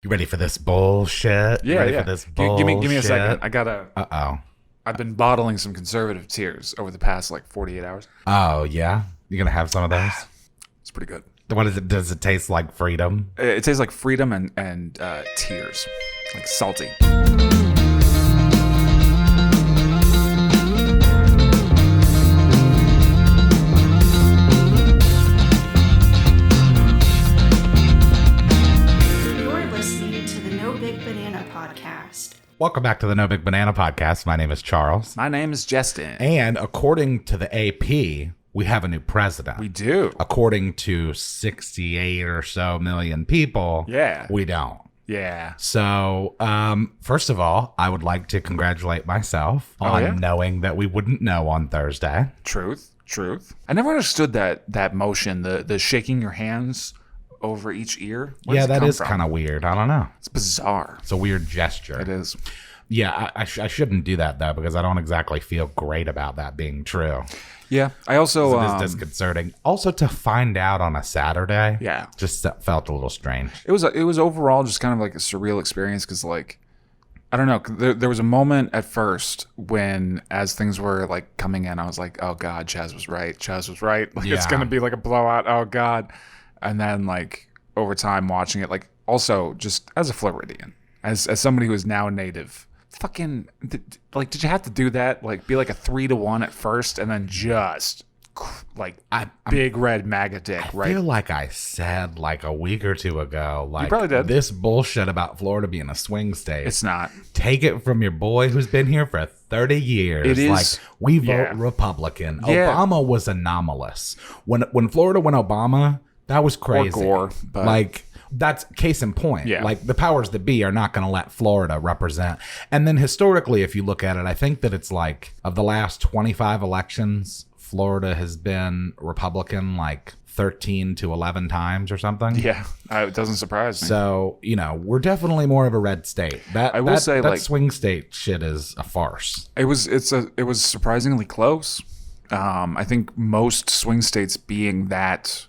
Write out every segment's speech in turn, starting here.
You ready for this bullshit? Yeah, ready yeah. for this bullshit? Give me a second. I gotta. Uh-oh. I've been bottling some conservative tears over the past 48 hours. Oh, yeah? You gonna have some of those? It's pretty good. What is it? Does it taste like freedom? It tastes like freedom and tears, like salty. Welcome back to the No Big Banana Podcast. My name is Charles. My name is Justin. And according to the AP, we have a new president. We do. According to 68 or so million people, Yeah. we don't. Yeah. So, first of all, I would like to congratulate myself on knowing that we wouldn't know on Thursday. Truth. I never understood that motion, the shaking your hands over each ear. Yeah, that is kind of weird. I don't know. It's bizarre. It's a weird gesture. It is. Yeah, I shouldn't do that, though, because I don't exactly feel great about that being true. Yeah, I also... It is disconcerting. Also, to find out on a Saturday, yeah, just felt a little strange. It was overall just kind of like a surreal experience because, like, I don't know, there was a moment at first when, as things were, like, coming in, I was like, oh, God, Chaz was right. Like, it's going to be like a blowout. Oh, God. And then, like, over time watching it, like, also just as a Floridian, as somebody who is now native, fucking, did you have to do that? Like, be like a 3-1 at first and then just, like, big red MAGA dick, right? I feel like I said, like, a week or two ago, like, you probably did. This bullshit about Florida being a swing state. It's not. Take it from your boy who's been here for 30 years. It is. Like, we vote Republican. Yeah. Obama was anomalous. When Florida went Obama, that was crazy. Or Gore, but... Like, that's case in point. Yeah. Like, the powers that be are not going to let Florida represent. And then historically, if you look at it, I think that it's like, of the last 25 elections, Florida has been Republican like 13 to 11 times or something. Yeah, it doesn't surprise me. So, you know, we're definitely more of a red state. I will say, that like, swing state shit is a farce. It was surprisingly close. I think most swing states being that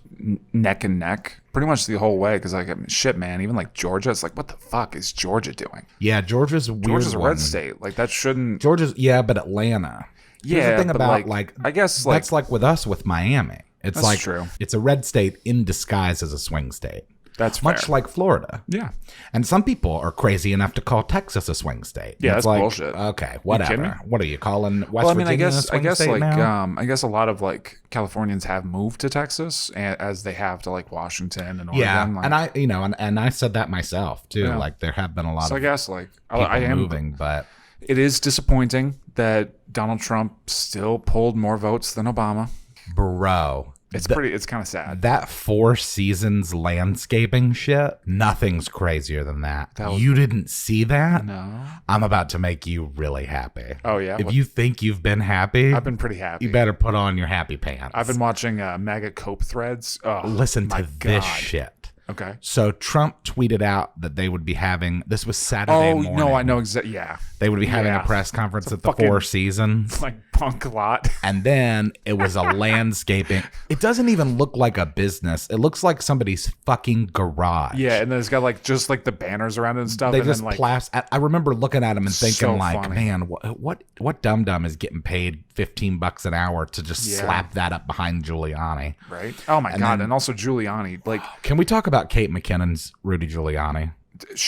neck and neck pretty much the whole way, because, like, I mean, shit, man, even like Georgia, it's like, what the fuck is Georgia doing? Yeah, Georgia's a weird Georgia's a one. red state. Like, that shouldn't... Georgia's, yeah, but Atlanta. Here's Yeah, the thing but, about, like, I guess, like... That's like with us with Miami. It's That's like, true. It's a red state in disguise as a swing state. That's fair. Much like Florida. Yeah. And some people are crazy enough to call Texas a swing state. Yeah, it's that's like, bullshit. Okay, You whatever. kidding me? What are you calling West Virginia a swing state like, now? I guess a lot of, like, Californians have moved to Texas as they have to, like, Washington and Oregon. Yeah, like, and I, you know, and I said that myself too. Yeah. Like, there have been a lot so of I guess, like, people I am moving, but it is disappointing that Donald Trump still pulled more votes than Obama. bro, It's kind of sad. that 4 seasons landscaping shit, nothing's crazier than that. That was- You didn't see that? No. I'm about to make you really happy. Oh, yeah? If you think you've been happy, I've been pretty happy. you better put on your happy pants. I've been watching MAGA Cope threads. Oh, Listen my to this God. shit. Okay. So Trump tweeted out that they would be having, this was Saturday morning. No, I know exactly. Yeah. They would be having Yeah. a press conference It's a at the fucking- 4 Seasons. Like, punk lot. And then it was a landscaping. It doesn't even look like a business. It looks like somebody's fucking garage. Yeah, and then it's got, like, just, like, the banners around it and stuff. They and just then, like, I remember looking at him and thinking, So like, funny. man, what dum-dum is getting paid $15 an hour to just Yeah. slap that up behind Giuliani? right? Oh, my And God. then- And also Giuliani. Like, Can we talk about Kate McKinnon's Rudy Giuliani?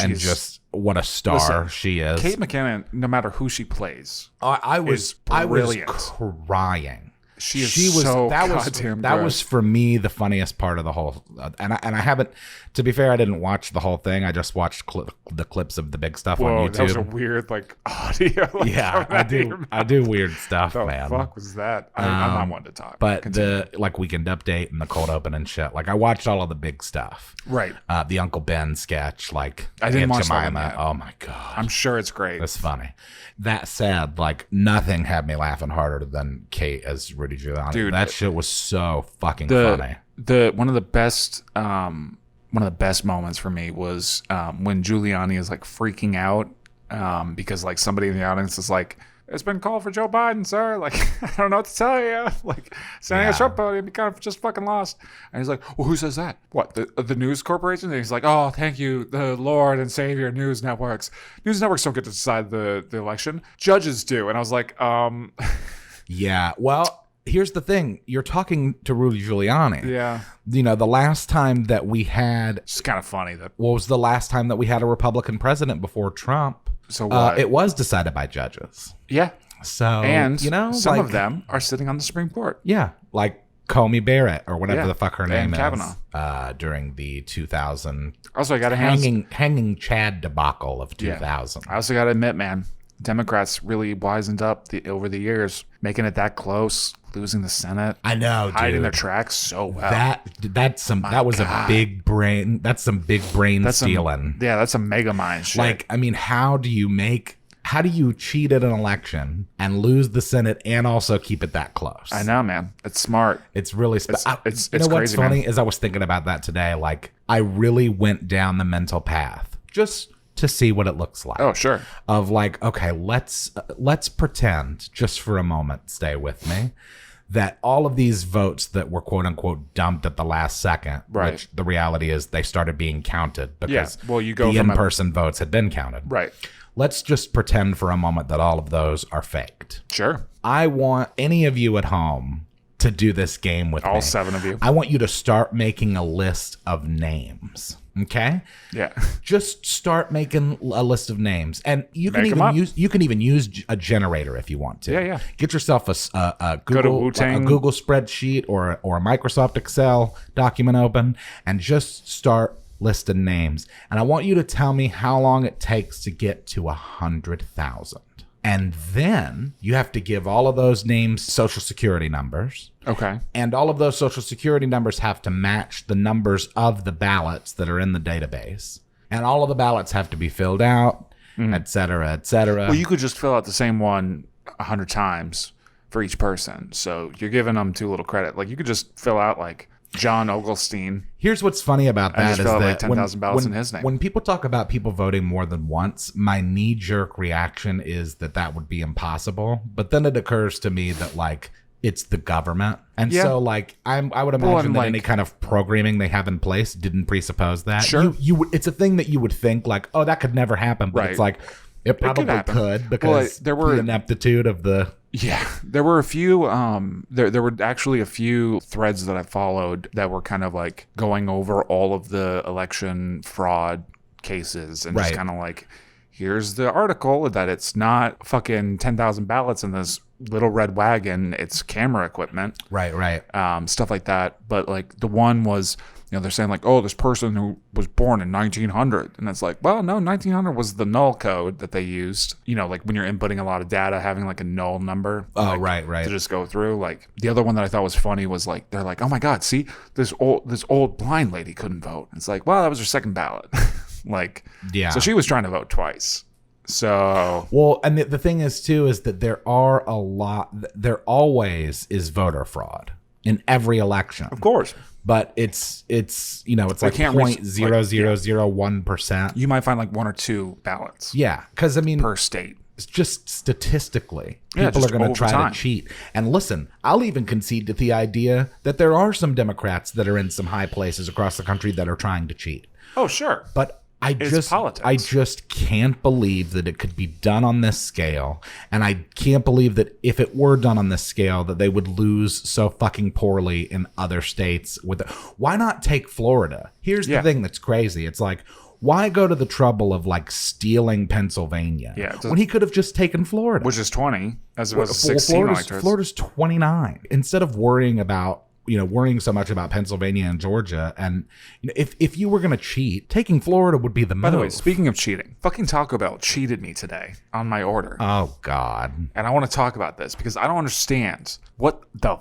And she's... just what a star Listen, she is. Kate McKinnon, no matter who she plays, I was brilliant. crying. she is so goddamn that good. was for me the funniest part of the whole. And I haven't. To be fair, I didn't watch the whole thing. I just watched the clips of the big stuff Whoa, on YouTube. that was a weird, like, audio. Like, Yeah, coming out of your I do weird stuff, The man. fuck was that? I'm not one to talk. But Continue. the like Weekend Update and the cold open and shit. Like, I watched all of the big stuff. Right. The Uncle Ben sketch. Like, I didn't Aunt watch that one Jemima. yet. Oh my god. I'm sure it's great. That's funny. That said, like, nothing had me laughing harder than Kate as Rudy Giuliani. Dude, that shit was so fucking funny. One of the best moments for me was when Giuliani is, like, freaking out because, like, somebody in the audience is like, it's been called for Joe Biden, sir. Like, I don't know what to tell you. Like, standing at Trump podium, you kind of just fucking lost. And he's like, well, who says that? What, the news corporation? And he's like, oh, thank you, the Lord and Savior news networks. News networks don't get to decide the election. Judges do. And I was like, Yeah, well, here's the thing. You're talking to Rudy Giuliani. Yeah. You know, the last time that we had... It's kind of funny that... What was the last time that we had a Republican president before Trump? So what? It was decided by judges. Yeah. So, and you know, some of them are sitting on the Supreme Court. Yeah, like Comey Barrett or whatever the fuck her name Kavanaugh. is. During the 2000 Also, I got to hanging Chad debacle of 2000. I also got to admit, man, Democrats really wisened up over the years, making it that close, losing the Senate. I know, dude. Hiding their tracks so well. That was a big brain. That's some big brain stealing. That's some mega mind shit. Like, I mean, how do you cheat at an election and lose the Senate and also keep it that close? I know, man. It's smart. It's really it's you know what's crazy, funny man. is I was thinking about that today. Like, I really went down the mental path just to see what it looks like. Oh, sure. Of like, okay, let's pretend just for a moment, stay with me, that all of these votes that were quote unquote dumped at the last second, right. which the reality is they started being counted because you go the from in-person votes had been counted. Right. Let's just pretend for a moment that all of those are faked. Sure. I want any of you at home to do this game with me. All 7 of you. I want you to start making a list of names. Okay? Yeah. Just start making a list of names, and you can even use a generator if you want to. Yeah. Get yourself a Google spreadsheet or a Microsoft Excel document open, and just start listing names. And I want you to tell me how long it takes to get to 100,000. And then you have to give all of those names social security numbers. Okay. And all of those social security numbers have to match the numbers of the ballots that are in the database. And all of the ballots have to be filled out, et cetera, et cetera. Well, you could just fill out the same one 100 times for each person. So you're giving them too little credit. Like, you could just fill out like John Oglestein. Here's what's funny about that is that like 10,000 ballots in his name. When people talk about people voting more than once, my knee-jerk reaction is that would be impossible. But then it occurs to me that like it's the government, and so like I would imagine that any kind of programming they have in place didn't presuppose that. Sure, you would. It's a thing that you would think like, oh, that could never happen, but it's like it probably could because there were the ineptitude of the. Yeah, there were a few. There were actually a few threads that I followed that were kind of like going over all of the election fraud cases and just kind of like, here's the article that it's not fucking 10,000 ballots in this little red wagon. It's camera equipment. Right. Stuff like that. But like the one was, you know, they're saying like, oh, this person who was born in 1900. And it's like, well, no, 1900 was the null code that they used. You know, like when you're inputting a lot of data, having like a null number. Oh, like, right. To just go through. Like the other one that I thought was funny was like, they're like, oh my God, see, this old blind lady couldn't vote. It's like, well, that was her second ballot. Like, yeah. So she was trying to vote twice. So well, and the thing is too is that there always is voter fraud in every election, of course. But it's you know, it's like 0.0001%. You might find like 1 or 2 ballots. Yeah, because I mean per state. It's just statistically, people are going to try to cheat. And listen, I'll even concede to the idea that there are some Democrats that are in some high places across the country that are trying to cheat. Oh, sure. But I just can't believe that it could be done on this scale. And I can't believe that if it were done on this scale, that they would lose so fucking poorly in other states. Why not take Florida? Here's the thing that's crazy. It's like, why go to the trouble of like stealing Pennsylvania when he could have just taken Florida? Which is 20 as opposed to 16. Florida's 29. Instead of worrying so much about Pennsylvania and Georgia. And if you were going to cheat, taking Florida would be the move. By the way, speaking of cheating, fucking Taco Bell cheated me today on my order. Oh, God. And I want to talk about this because I don't understand what the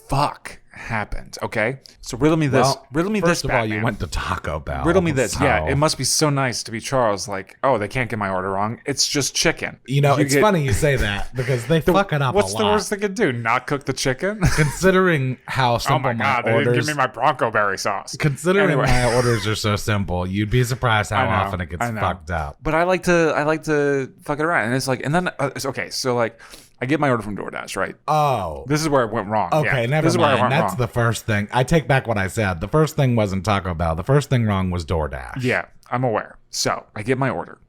fuck happened? Okay, so riddle me this. Riddle me this. First of all, Batman. you went to Taco Bell. Riddle me this. So. Yeah, it must be so nice to be Charles. Like, oh, they can't get my order wrong. It's just chicken. It's funny you say that because they fuck it up a lot. What's the worst they could do? Not cook the chicken? Considering how simple oh my god, they didn't give me my Bronco berry sauce. Considering my orders are so simple, you'd be surprised how often it gets fucked up. But I like to fuck it around, and it's like, and then okay, so like. I get my order from DoorDash, right? Oh. This is where it went wrong. Okay, never mind. That's the first thing. I take back what I said. The first thing wasn't Taco Bell. The first thing wrong was DoorDash. Yeah, I'm aware. So I get my order.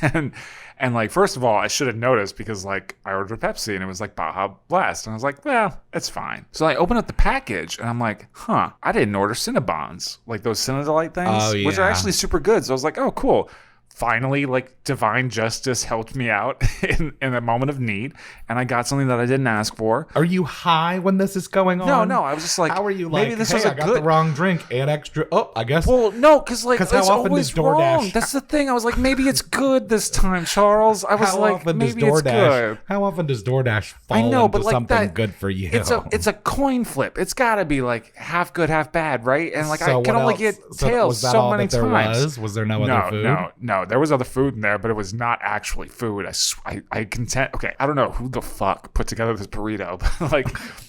and like, first of all, I should have noticed because like I ordered a Pepsi and it was like Baja Blast. And I was like, well, it's fine. So I open up the package and I'm like, I didn't order Cinnabons. Like those Cinnadelight things, which are actually super good. So I was like, oh, cool. Finally, like divine justice helped me out in a moment of need, and I got something that I didn't ask for. Are you high when this is going on? No. I was just like, how are you? Maybe like, this hey, was I got the wrong drink and extra. Oh, I guess. Well, no, because like it's how often always does DoorDash? wrong. That's the thing. I was like, maybe it's good this time, Charles. I was like, maybe it's good. How often does DoorDash fall into like something good for you? It's a coin flip. It's got to be like half good, half bad, right? And like I can only get tails so many times. Was there no other food? No. There was other food in there, but it was not actually food. I contend. Okay, I don't know who the fuck put together this burrito, but like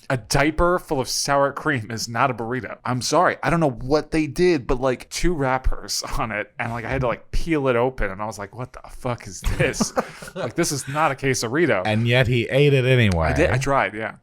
a diaper full of sour cream is not a burrito. I'm sorry. I don't know what they did, but like 2 wrappers on it, and like I had to like peel it open, and I was like, what the fuck is this? Like this is not a quesarito. And yet he ate it anyway. I did. I tried. Yeah.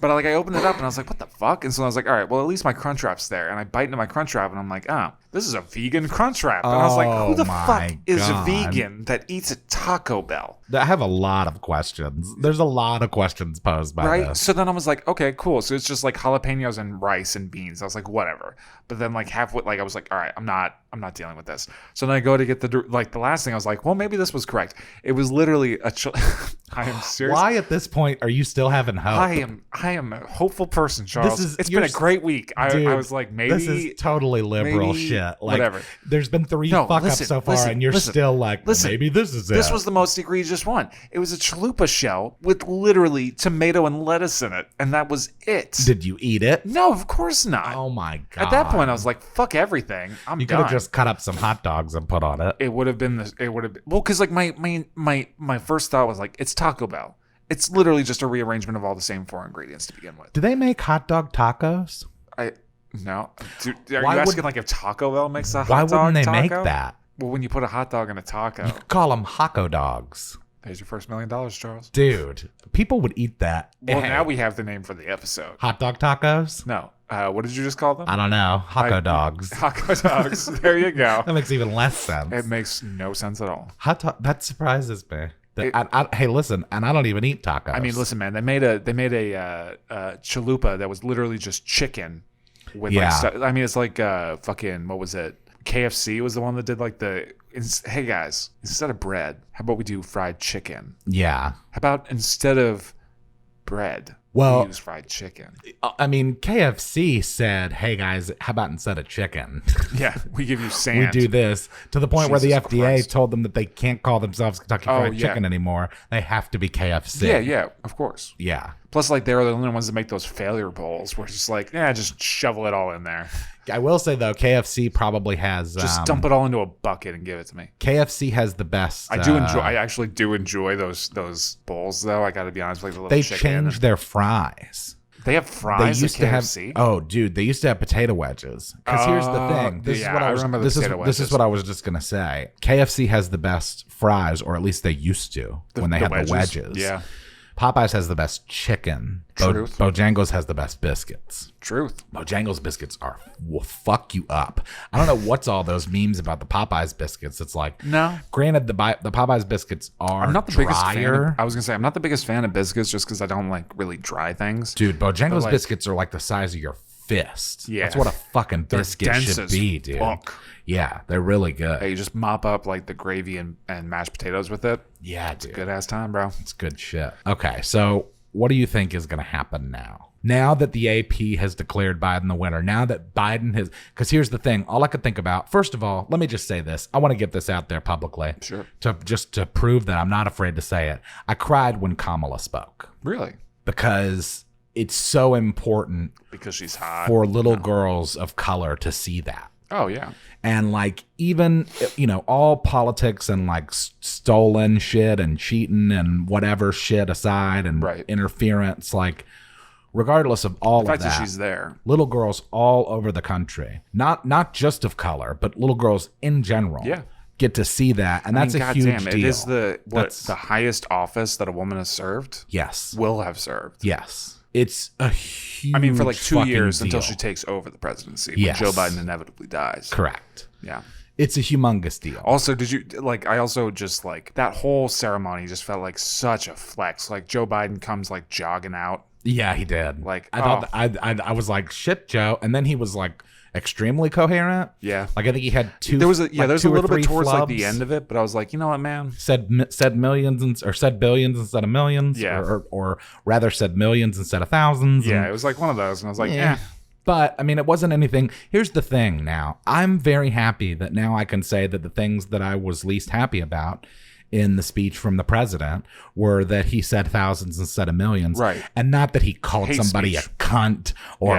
But like I opened it up and I was like, what the fuck? And so I was like, all right, well, at least my Crunchwrap's there. And I bite into my Crunchwrap and I'm like, oh, this is a vegan Crunchwrap. And I was like, who the fuck is vegan that eats at Taco Bell? I have a lot of questions. There's a lot of questions posed by this. So then I was like, okay, cool. So it's just like jalapenos and rice and beans. I was like, whatever. But then like halfway, like I was like, all right, I'm not dealing with this. So then I go to get the last thing. I was like, well, maybe this was correct. It was literally I am serious. Why at this point are you still having hope? I am a hopeful person, Charles. It's been a great week. I was like, maybe this is totally liberal shit. Like, whatever. There's been 3 fuck-ups so far, and you're still like, maybe this is it. This was the most egregious one. It was a chalupa shell with literally tomato and lettuce in it, and that was it. Did you eat it? No, of course not. Oh my god! At that point, I was like, fuck everything. You could have just cut up some hot dogs and put on it. It would have been well, because like my first thought was like, it's Taco Bell. It's literally just a rearrangement of all the same 4 ingredients to begin with. Do they make hot dog tacos? No. Dude, are you asking like if Taco Bell makes a hot dog Why wouldn't they taco? make that? Well, when you put a hot dog in a taco. You could call them Haco dogs. There's your first $1 million, Charles. Dude, people would eat that. Well, now we have the name for the episode. Hot dog tacos? No. What did you just call them? I don't know. Haco dogs. Haco dogs. There you go. That makes even less sense. It makes no sense at all. That surprises me. Hey, listen, and I don't even eat tacos. I mean, listen, man. They made a chalupa that was literally just chicken with like stuff. I mean, it's like fucking what was it? KFC was the one that did like hey guys, instead of bread, how about we do fried chicken? Yeah. How about instead of bread, we use fried chicken? I mean, KFC said, hey guys, how about instead of chicken? Yeah, we give you sand. We do this to the point where the FDA Christ. told them that they can't call themselves Kentucky Fried Chicken anymore. They have to be KFC. Yeah, of course. Yeah. Plus, like, they're the only ones that make those failure bowls where it's just like, just shovel it all in there. I will say, though, KFC probably has... Just dump it all into a bucket and give it to me. KFC has the best... I actually do enjoy those bowls, though. I got to be honest with you. They changed their fries. They have fries at KFC? Dude, they used to have potato wedges. Because here's the thing. This is what I was just going to say. KFC has the best fries, or at least they used to, when they had the wedges. Yeah. Popeyes has the best chicken. Truth. Bojangles has the best biscuits. Truth. Bojangles biscuits will fuck you up. I don't know what's all those memes about the Popeyes biscuits. It's like, no. Granted, the Popeyes biscuits are I'm not the drier. biggest fan. I was gonna say I'm not the biggest fan of biscuits just because I don't like really dry things. Dude, Bojangles biscuits are like the size of your fist. Yeah, that's what a fucking biscuit should be, dude. Fuck. Yeah, they're really good. Hey, you just mop up like the gravy and mashed potatoes with it. Yeah, dude. Good ass time, bro. It's good shit. Okay, so what do you think is going to happen now? Now that the AP has declared Biden the winner, now that Biden has... Because here's the thing. All I could think about... First of all, let me just say this. I want to get this out there publicly. Sure. To prove that I'm not afraid to say it. I cried when Kamala spoke. Really? Because it's so important because she's hot for little girls of color to see that. Oh yeah. And like, even, you know, all politics and like stolen shit and cheating and whatever shit aside and interference, like, regardless of all of that, she's there. Little girls all over the country, not just of color, but little girls in general, get to see that, and that's a huge deal. It is the highest office that a woman has served. Yes, will have served. Yes, it's a huge. I mean, for like 2 years deal. Until she takes over the presidency. When Joe Biden inevitably dies. Correct. Yeah. It's a humongous deal. Also, did you like? I also just like that whole ceremony just felt like such a flex. Like Joe Biden comes like jogging out. Yeah, he did. Like I thought I was like, shit, Joe, and then he was like extremely coherent. Yeah, like I think he had two. There was a there's a little bit towards flubs. like the end of it, but I was like, you know what, man? Said millions or said billions instead of millions. Yeah, or rather said millions instead of thousands. Yeah, it was like one of those, and I was like, yeah. But, I mean, it wasn't anything. Here's the thing now. I'm very happy that now I can say that the things that I was least happy about in the speech from the president were that he said thousands instead of millions. Right. And not that he called somebody a cunt or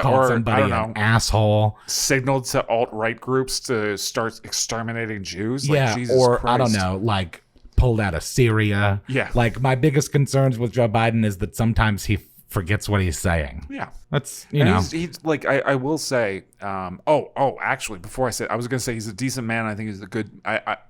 called somebody an asshole. Signaled to alt-right groups to start exterminating Jews. Like, Jesus or Christ. I don't know, like pulled out of Syria. Yeah. Like my biggest concerns with Joe Biden is that sometimes he forgets what he's saying. Yeah. That's, you know. He's like, I will say, actually, before I say, I was going to say he's a decent man. I think he's a good,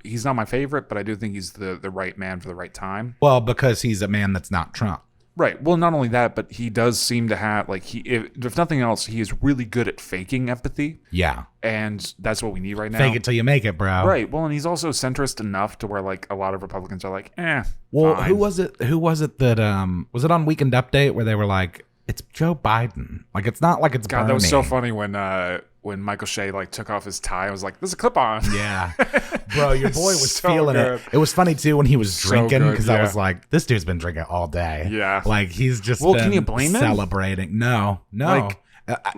he's not my favorite, but I do think he's the right man for the right time. Well, because he's a man that's not Trump. Right. Well, not only that, but he does seem to have, like, if nothing else, he is really good at faking empathy. Yeah. And that's what we need right now. Fake it till you make it, bro. Right. Well, and he's also centrist enough to where, like, a lot of Republicans are like, Well, fine. who was it that, was it on Weekend Update where they were like, it's Joe Biden? Like, it's not like it's God, Bernie. That was so funny when Michael Shea, like, took off his tie. I was like, there's a clip on. Yeah. Bro, your boy was So feeling good. it. It was funny, too, when he was drinking, because I yeah. was like, this dude's been drinking all day. Yeah. Like, he's just can you blame him? Celebrating. No. Like,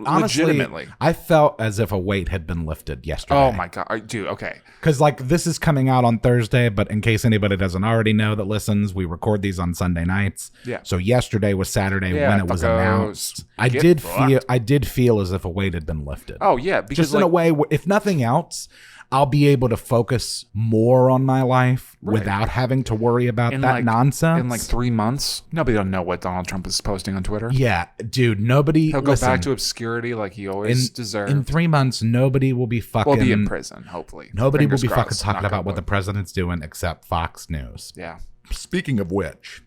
honestly, legitimately. I felt as if a weight had been lifted yesterday. Oh, my God. Dude, okay. Because, like, this is coming out on Thursday, but in case anybody doesn't already know that listens, we record these on Sunday nights. Yeah. So yesterday was Saturday when it was announced. I did feel as if a weight had been lifted. Oh, yeah. Because, just in a way, if nothing else, I'll be able to focus more on my life without having to worry about nonsense. In like 3 months, nobody will know what Donald Trump is posting on Twitter. Yeah, dude, nobody. He'll go back to obscurity like he always deserved. In 3 months, nobody will be fucking. We'll be in prison, hopefully. Nobody will be fucking talking about what the president's doing except Fox News. Yeah. Speaking of which,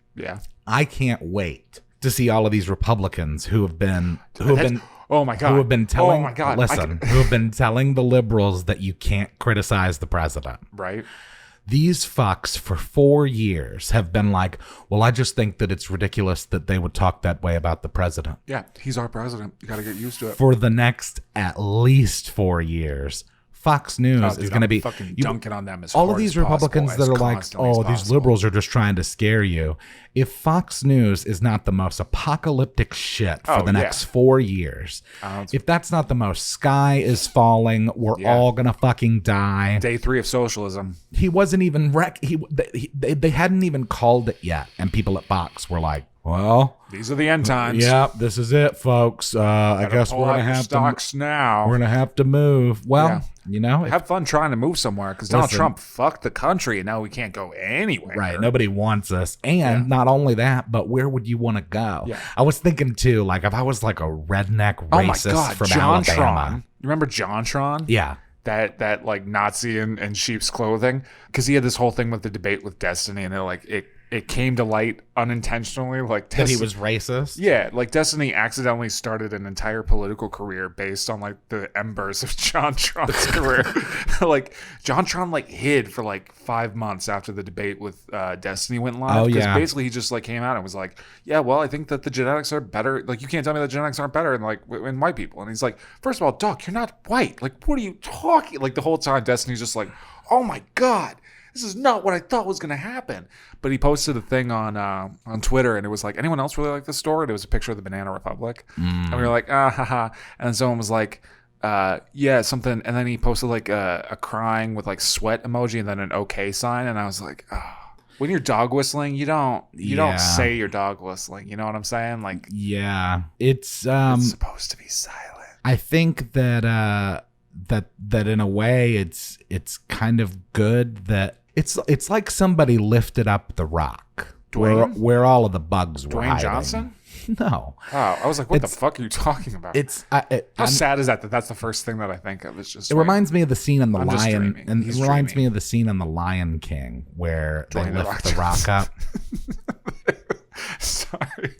I can't wait to see all of these Republicans who have been. Oh my God! Who have been telling? Oh my God! Listen, who have been telling the liberals that you can't criticize the president. Right. These fucks for 4 years have been like, well, I just think that it's ridiculous that they would talk that way about the president. Yeah, he's our president. You got to get used to it. For the next at least 4 years, Fox News is going to be fucking dunking on them as all hard of these as Republicans possible, that are like, oh, these liberals are just trying to scare you. If Fox News is not the most apocalyptic shit for the next 4 years, if that's not the most sky is falling, we're all gonna fucking die. Day 3 of socialism. He wasn't even they hadn't even called it yet, and people at Fox were like, well, these are the end times. Yeah, this is it, folks. I guess we're gonna have stocks now. We're gonna have to move. Well, you know, have fun trying to move somewhere because Donald Trump fucked the country, and now we can't go anywhere. Right? Nobody wants us, and not only that, but where would you want to go? Yeah. I was thinking too, like if I was like a redneck racist from Alabama. You remember JonTron? Yeah. That like Nazi in sheep's clothing, because he had this whole thing with the debate with Destiny, and it came to light unintentionally, like that he was racist. Yeah, like Destiny accidentally started an entire political career based on like the embers of JonTron's career. Like JonTron like hid for like 5 months after the debate with Destiny went live. Oh yeah. Basically he just like came out and was like, yeah, well, I think that the genetics are better. Like you can't tell me the genetics aren't better in white people. And he's like, first of all, Doc, you're not white. Like what are you talking? Like the whole time Destiny's just like, oh my God. This is not what I thought was going to happen. But he posted a thing on Twitter, and it was like, anyone else really like this story? And it was a picture of the Banana Republic. And we were like, haha. And then someone was like, yeah, something. And then he posted like a crying with like sweat emoji and then an okay sign. And I was like, oh. when you're dog whistling, you don't Yeah. say you're dog whistling. You know what I'm saying? Like, Yeah, it's supposed to be silent. I think that that in a way it's kind of good that it's like somebody lifted up the rock where all of the bugs were Dwayne hiding. Johnson? No. Oh, I was like, what the fuck are you talking about? How sad is that that's the first thing that I think of? It's just it reminds me of the scene in the I'm just Lion, dreaming. and He's it reminds dreaming. me of the scene in the Lion King where they Dwayne The lift Rock the rock up. Sorry.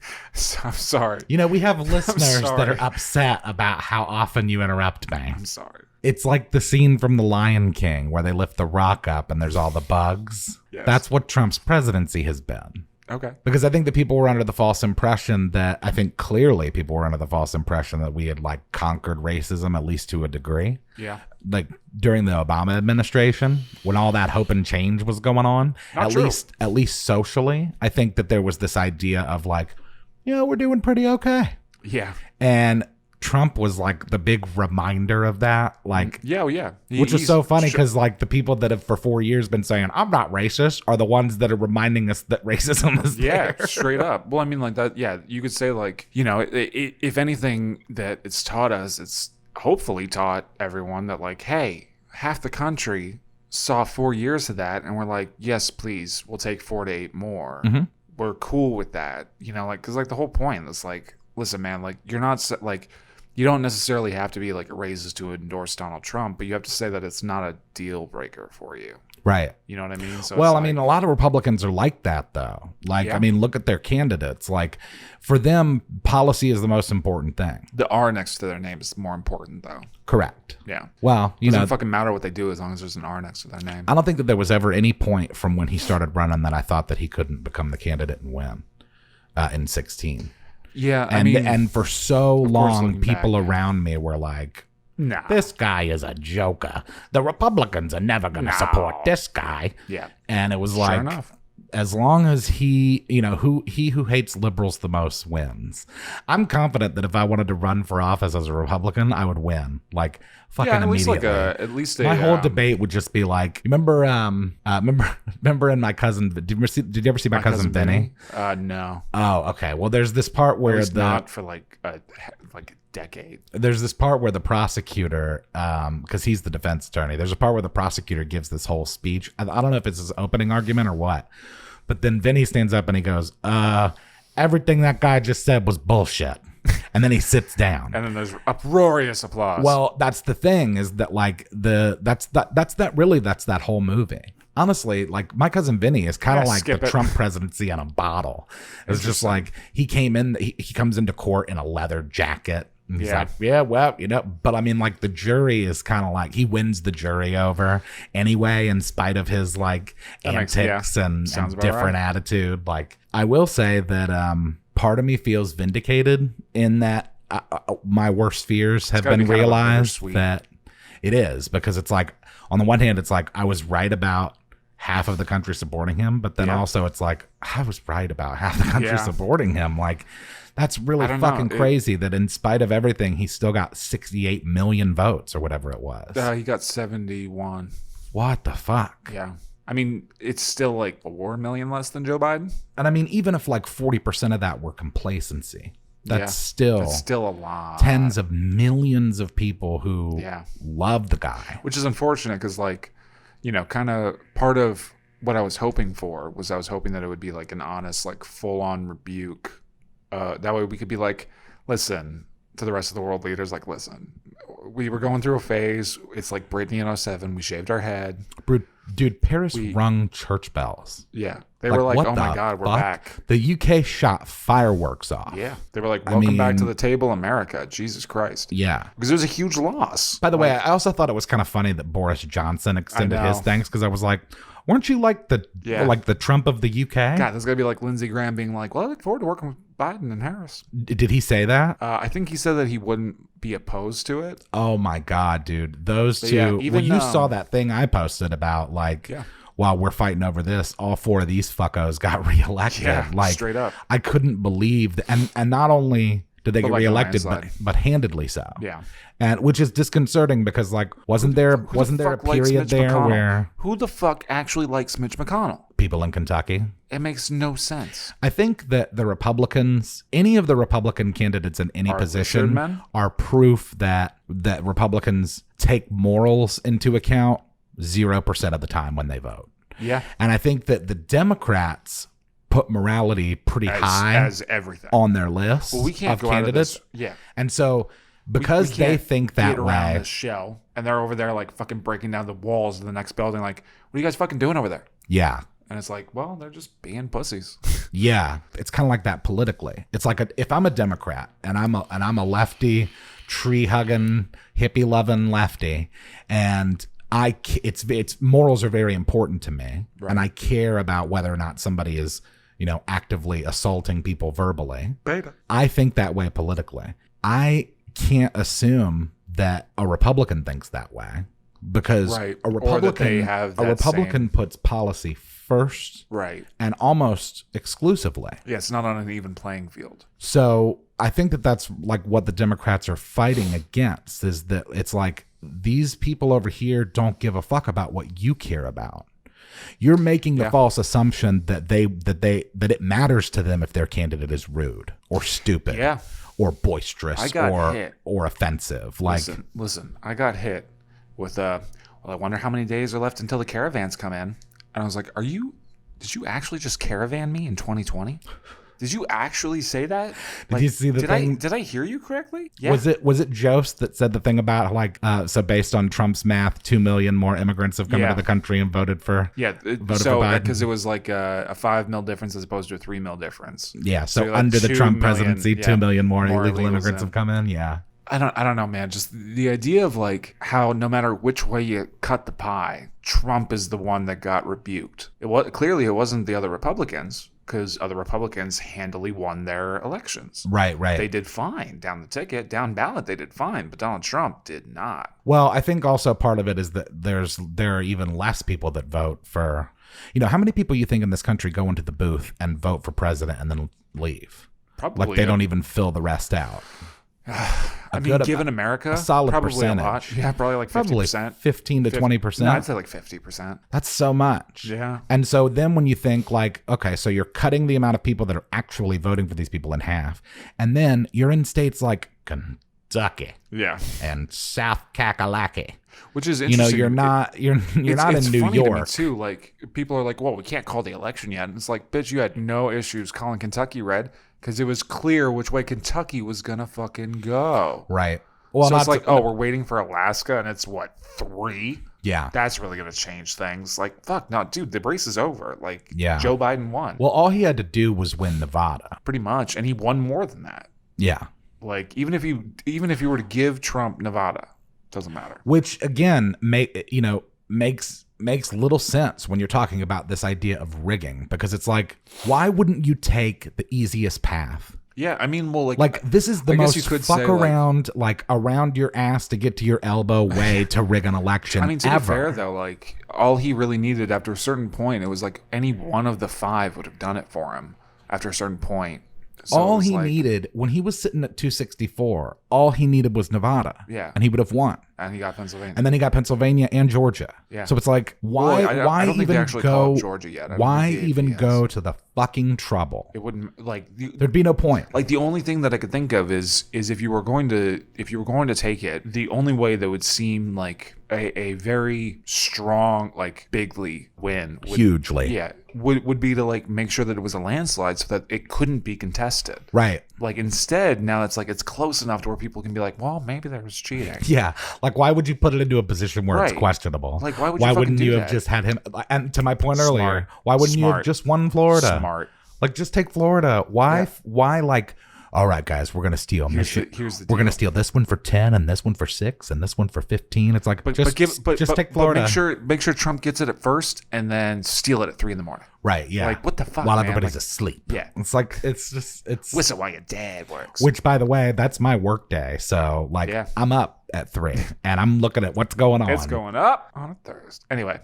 I'm sorry. You know, we have listeners that sorry. are upset about how often you interrupt me. I'm sorry. It's like the scene from the Lion King where they lift the rock up and there's all the bugs. Yes. That's what Trump's presidency has been. Okay. Because I think that people were under the false impression that I think clearly people were under the false impression that we had like conquered racism, at least to a degree. Yeah. Like during the Obama administration, when all that hope and change was going on, Not true. at least socially, I think that there was this idea of like, you know, we're doing pretty okay. Yeah. And Trump was like the big reminder of that. Like, Yeah. Well, yeah. which was so funny because like the people that have for 4 years been saying I'm not racist are the ones that are reminding us that racism is Yeah, there. straight up. Well, I mean, like that. Yeah, you could say like, you know, if anything that it's taught us, it's hopefully taught everyone that like, hey, half the country saw 4 years of that, and we're like, yes, please, we'll take 4 to 8 more. Mm-hmm. We're cool with that, you know, like because like the whole point is like, listen, man, like you're not like. You don't necessarily have to be like racist to endorse Donald Trump, but you have to say that it's not a deal breaker for you. Right. You know what I mean? So Well, it's I mean, a lot of Republicans are like that, though. Like, Yeah. I mean, look at their candidates. Like, for them, policy is the most important thing. the R next to their name is more important, though. Correct. Yeah. Well, you Doesn't know, fucking matter what they do as long as there's an R next to their name. I don't think that there was ever any point from when he started running that I thought that he couldn't become the candidate and win in 16. Yeah, I And mean, and for so long, looking people back, yeah. around me were like, nah. this guy is a joker. The Republicans are never going to support this guy. Yeah. And it was Sure like, enough. as long as he, you know, who hates liberals the most wins. I'm confident that if I wanted to run for office as a Republican, I would win. Like fucking Yeah, at least immediately. like My whole debate would just be like, remember in My Cousin, did you ever see My Cousin Vinny? No. Oh, okay. Well, there's this part where It's not for like a decade. there's this part where the prosecutor, because he's the defense attorney, there's a part where the prosecutor gives this whole speech. I don't know if it's his opening argument or what, but then Vinny stands up and he goes, everything that guy just said was bullshit. And then he sits down. And then there's uproarious applause. Well, that's the thing is that like that's that whole movie. Honestly, like My Cousin Vinny is kind of Yeah, like the skip it. Trump presidency in a bottle. It's just like he comes into court in a leather jacket. And he's Yeah. like, yeah, well, you know, but I mean, like the jury is kind of like he wins the jury over anyway, in spite of his like antics and Sounds about different right. attitude. Like I will say that part of me feels vindicated in that my worst fears have gotta been be kind of realized bittersweet. that it is, because it's like on the one hand it's like I was right about half of the country supporting him, but then Yeah. also it's like I was right about half the country Yeah. supporting him. Like that's really I don't know. fucking crazy that in spite of everything he still got 68 million votes or whatever it was. he got 71. What the fuck? Yeah. I mean, it's still like 4 million less than Joe Biden. And I mean, even if like 40% of that were complacency, that's Yeah. still That's still a lot. tens of millions of people who Yeah. love the guy. Which is unfortunate because, like, you know, kind of part of what I was hoping for was I was hoping that it would be like an honest, like full on rebuke. That way we could be like, listen, to the rest of the world leaders, like, listen, we were going through a phase. It's like Britney in 07. We shaved our head. Dude, Paris rung church bells. Yeah. They were like, what oh my the God, we're fuck? back. The UK shot fireworks off. Yeah. They were like, welcome back to the table, America. Jesus Christ. Yeah. Because it was a huge loss. By the way, I also thought it was kind of funny that Boris Johnson extended I know. his thanks, because I was like, weren't you like the Trump of the UK? God, there's going to be like Lindsey Graham being like, well, I look forward to working with Biden and Harris. Did he say that? I think he said that he wouldn't be opposed to it. Oh my God, dude. Those two. yeah, Well, even, you saw that thing I posted about like, Yeah. while we're fighting over this, all 4 of these fuckos got reelected. Yeah, like straight up. I couldn't believe that. And not only did they get like a reelected, landslide. but handedly so. Yeah. And which is disconcerting because like wasn't there a fuck likes period Mitch there McConnell? where Who the fuck actually likes Mitch McConnell? people in Kentucky? It makes no sense. I think that the Republicans, any of the Republican candidates in any Are position, lizard men? are proof that Republicans take morals into account 0% of the time when they vote. Yeah. And I think that the Democrats put morality pretty high as everything on their list Well, we can't of go candidates. out of this. Yeah. And so because We they can't think get that around way, this shell, and they're over there like fucking breaking down the walls of the next building. Like, what are you guys fucking doing over there? yeah. And it's like, well, they're just being pussies. Yeah, it's kind of like that politically. It's like if I'm a Democrat and I'm a lefty, tree hugging, hippie loving lefty, and it's morals are very important to me, Right. and I care about whether or not somebody is actively assaulting people verbally. Beta. I think that way politically. I can't assume that a Republican thinks that way because Right. a Or that they have that Republican puts policy first Right. and almost exclusively. Yeah, it's not on an even playing field. So I think that that's like what the Democrats are fighting against is that it's like these people over here don't give a fuck about what you care about. You're making the false assumption that it matters to them if their candidate is rude or stupid Yeah. or boisterous I got hit. or offensive. Like Listen, I got hit with well, I wonder how many days are left until the caravans come in. And I was like, did you actually just caravan me in 2020? Did you actually say that? Like, did you see the thing? Did I hear you correctly? Yeah. Was it Jost that said the thing about like so based on Trump's math, 2 million more immigrants have come into the country and voted for voted for Biden? Because it was like a 5 mil difference as opposed to a 3 mil difference. Yeah, so you're like under the 2 Trump million, presidency, 2 million more illegal illegals immigrants in. have come in. Yeah. I don't know, man. Just the idea of like how no matter which way you cut the pie, Trump is the one that got rebuked. It wasn't the other Republicans because other Republicans handily won their elections. Right. They did fine down the ticket, down ballot. They did fine, but Donald Trump did not. Well, I think also part of it is that there are even less people that vote for. How many people you think in this country go into the booth and vote for president and then leave? Probably like they don't even fill the rest out. I mean, given America, a solid probably percentage. a lot. Yeah, probably like 50%. 15 to 20%. No, I'd say like 50%. That's so much. Yeah. And so then when you think like, okay, so you're cutting the amount of people that are actually voting for these people in half, and then you're in states like Kentucky, and South Kakalaki, which is interesting. You're not in New funny York to me too. Like people are like, well, we can't call the election yet. And it's like, bitch, you had no issues calling Kentucky red because it was clear which way Kentucky was gonna fucking go. Right. Well, so it's like, we're waiting for Alaska, and it's what, 3? Yeah. That's really gonna change things. Like, fuck, no, dude, the race is over. Like, yeah. Joe Biden won. Well, all he had to do was win Nevada. Pretty much, and he won more than that. Yeah. Like, even if you were to give Trump Nevada, doesn't matter. Which again, makes little sense when you're talking about this idea of rigging, because it's like, why wouldn't you take the easiest path? Yeah, I mean, well, like this is the most fuck say, around, like around your ass to get to your elbow way to rig an election. I mean, to ever. be fair though, like all he really needed after a certain point, it was like any one of the 5 would have done it for him after a certain point. So all he needed when he was sitting at 264, all he needed was Nevada. Yeah. And he would have won. And he got Pennsylvania. And then he got Pennsylvania and Georgia. Yeah. So it's like, why I don't think they even actually go called Georgia yet. Why even go to the fucking trouble? It wouldn't there'd be no point. Like the only thing that I could think of is if you were going to take it, the only way that would seem like a very strong, like bigly win hugely. Would be to like make sure that it was a landslide so that it couldn't be contested. Right. Like instead, now it's like it's close enough to where people can be like, well, maybe there was cheating. Yeah. Like why would you put it into a position where it's Right. questionable? Like why wouldn't you do have that? just had him? And to my point earlier, why wouldn't you Smart. have just won Florida? Smart. Like just take Florida. Why? Yeah. Why like? All right, guys, we're gonna steal Michigan. Here's the we're gonna deal. steal this one for 10, and this one for 6, and this one for 15. It's like just take Florida. But make sure Trump gets it at first, and then steal it at 3 a.m. Right? Yeah. Like what the fuck? While man? everybody's Like, asleep. Yeah. It's like it's whistle while your dad works. Which, by the way, that's my work day. So like, Yeah. I'm up. at 3, and I'm looking at what's going on. It's going up on a Thursday. Anyway,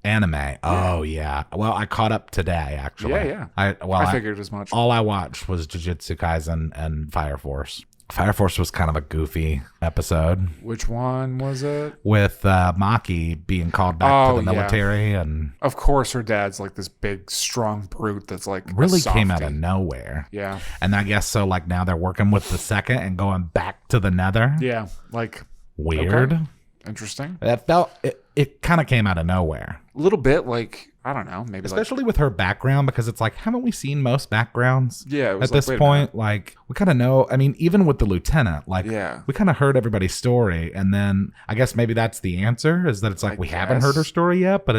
anime. Oh yeah. Well, I caught up today actually. Yeah. I figured as much. All I watched was Jujutsu Kaisen and Fire Force. Fire Force was kind of a goofy episode. Which one was it? With Maki being called back to the military, and of course her dad's like this big, strong brute that's like really came out of nowhere. Yeah, and I guess so. Like now they're working with the second and going back to the Nether. Yeah, like weird. Okay. Interesting. That felt it kind of came out of nowhere. A little bit like, I don't know, maybe especially with her background, because it's like, haven't we seen most backgrounds? Yeah, it was at this point, like we kind of know. I mean, even with the lieutenant, like we kind of heard everybody's story, and then I guess maybe that's the answer, is that it's like we haven't heard her story yet, but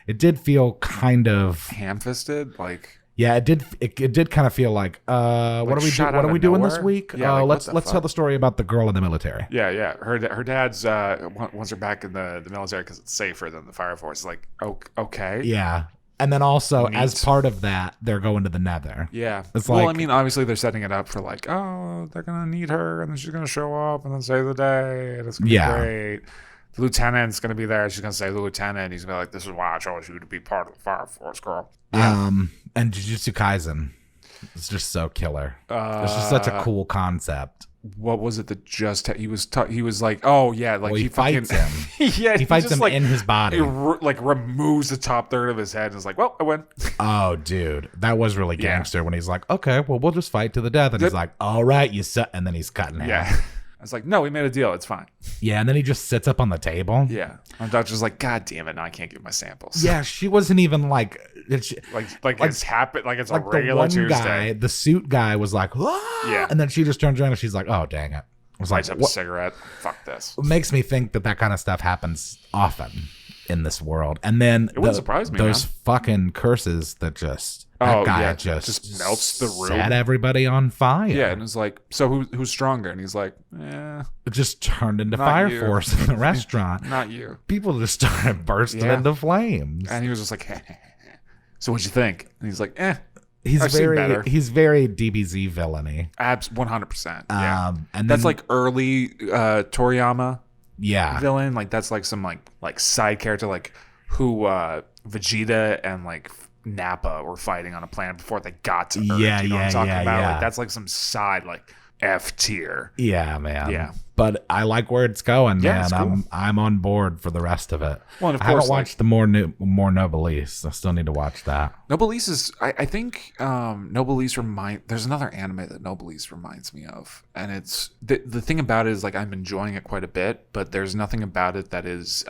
it did feel kind of ham-fisted, like. Yeah, it did. It did kind of feel like, what are we doing this week? Yeah, let's tell the story about the girl in the military. Yeah. Her dad's wants her back in the military because it's safer than the Fire Force. Like, okay. Yeah, and then also as part of that, they're going to the Nether. Yeah, it's like, well, I mean, obviously they're setting it up for like, oh, they're gonna need her, and then she's gonna show up and then save the day, and it's gonna be great. The lieutenant's gonna be there. She's gonna say the lieutenant. He's gonna be like, "This is why I chose you to be part of the Fire Force, girl." Yeah. And Jujutsu Kaisen is just so killer. It's just such a cool concept. What was it that just he was like, oh yeah, like he fights him. Yeah, he fights him like, in his body. Like removes the top third of his head and is like, well, I win. Oh, dude, that was really gangster when he's like, okay, well, we'll just fight to the death, and he's like, all right, and then he's cutting half. Yeah. I was like, no, we made a deal. It's fine. Yeah, and then he just sits up on the table. Yeah. My doctor's like, God damn it, now I can't give my samples. Yeah, she wasn't even like it's happened, like it's like a regular the one Tuesday. Guy, the suit guy was like, ah! Yeah, and then she just turns around and she's like, oh dang it. I was lights up a cigarette. Fuck this. It makes me think that kind of stuff happens often in this world, and then it wouldn't surprise me. Those fucking curses that just. That guy just melts the room. Set everybody on fire. Yeah, and it's like, so who's stronger? And he's like, It just turned into Fire Force in the restaurant. Not you. People just started bursting into flames. And he was just like, so what'd you think? And he's like, He's very DBZ villainy. 100%. Yeah. And that's like early Toriyama. Yeah. Villain. Like that's like some like side character, like who Vegeta and like Nappa were fighting on a planet before they got to Earth. Yeah, you know what I'm talking about? Yeah. Like that's like some side like F tier. Yeah, man. Yeah. But I like where it's going, man. It's cool. I'm on board for the rest of it. Well, and of I course, haven't watched the more Noblesse. I still need to watch that. Noblesse is I think Noblesse there's another anime that Noblesse reminds me of. And it's the thing about it is like I'm enjoying it quite a bit, but there's nothing about it that is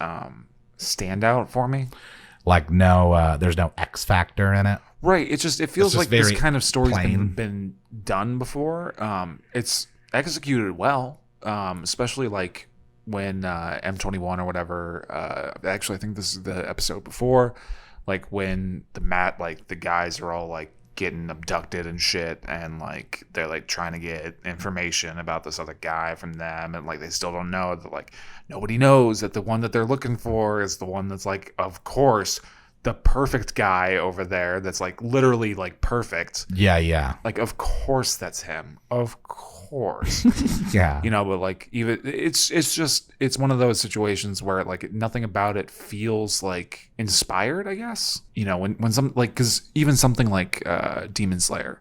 standout for me. Like there's no X factor in it. Right. It feels like this kind of story's been done before. It's executed well, especially like when M21 or whatever. Actually, I think this is the episode before, like when the guys are all like getting abducted and shit, and like they're like trying to get information about this other guy from them, and like they still don't know that, like nobody knows that the one that they're looking for is the one that's like, of course, the perfect guy over there that's like literally like perfect. Yeah. Like, of course that's him. Of course. Yeah. You know, but like even it's one of those situations where like nothing about it feels like inspired, I guess. You know, when some like, because even something like Demon Slayer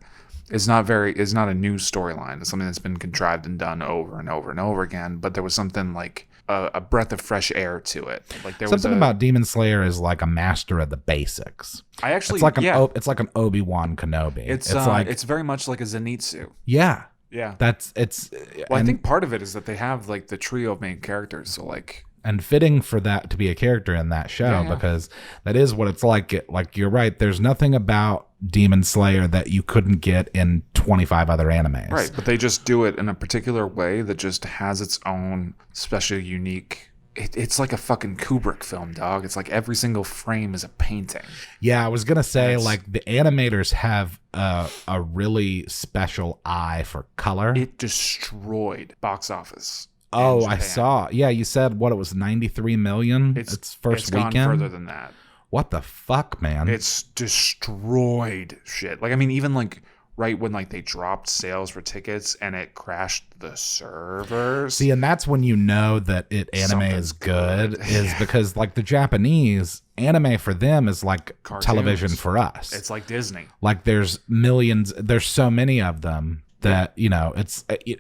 is not a new storyline. It's something that's been contrived and done over and over and over again. But there was something like a breath of fresh air to it. Like there something about Demon Slayer is like a master of the basics. It's like an Obi-Wan Kenobi. It's very much like a Zenitsu. Yeah. Yeah. I think part of it is that they have like the trio of main characters. So like, and fitting for that to be a character in that show, because that is what it's like. Like, you're right. There's nothing about Demon Slayer that you couldn't get in 25 other animes. Right. But they just do it in a particular way that just has its own special, unique. It's like a fucking Kubrick film, dog. It's like every single frame is a painting. Yeah, I was going to say, like, the animators have a really special eye for color. It destroyed box office. Oh, I saw. Yeah, you said it was 93 million its first weekend? It's gone further than that. What the fuck, man? It's destroyed shit. Like, I mean, even like right when like they dropped sales for tickets and it crashed the servers. See, and that's when you know that anime Something's is good, is Yeah. because like the Japanese anime for them is like Cartoons. television for us. It's like Disney. Like there's millions, there's so many of them that, you know,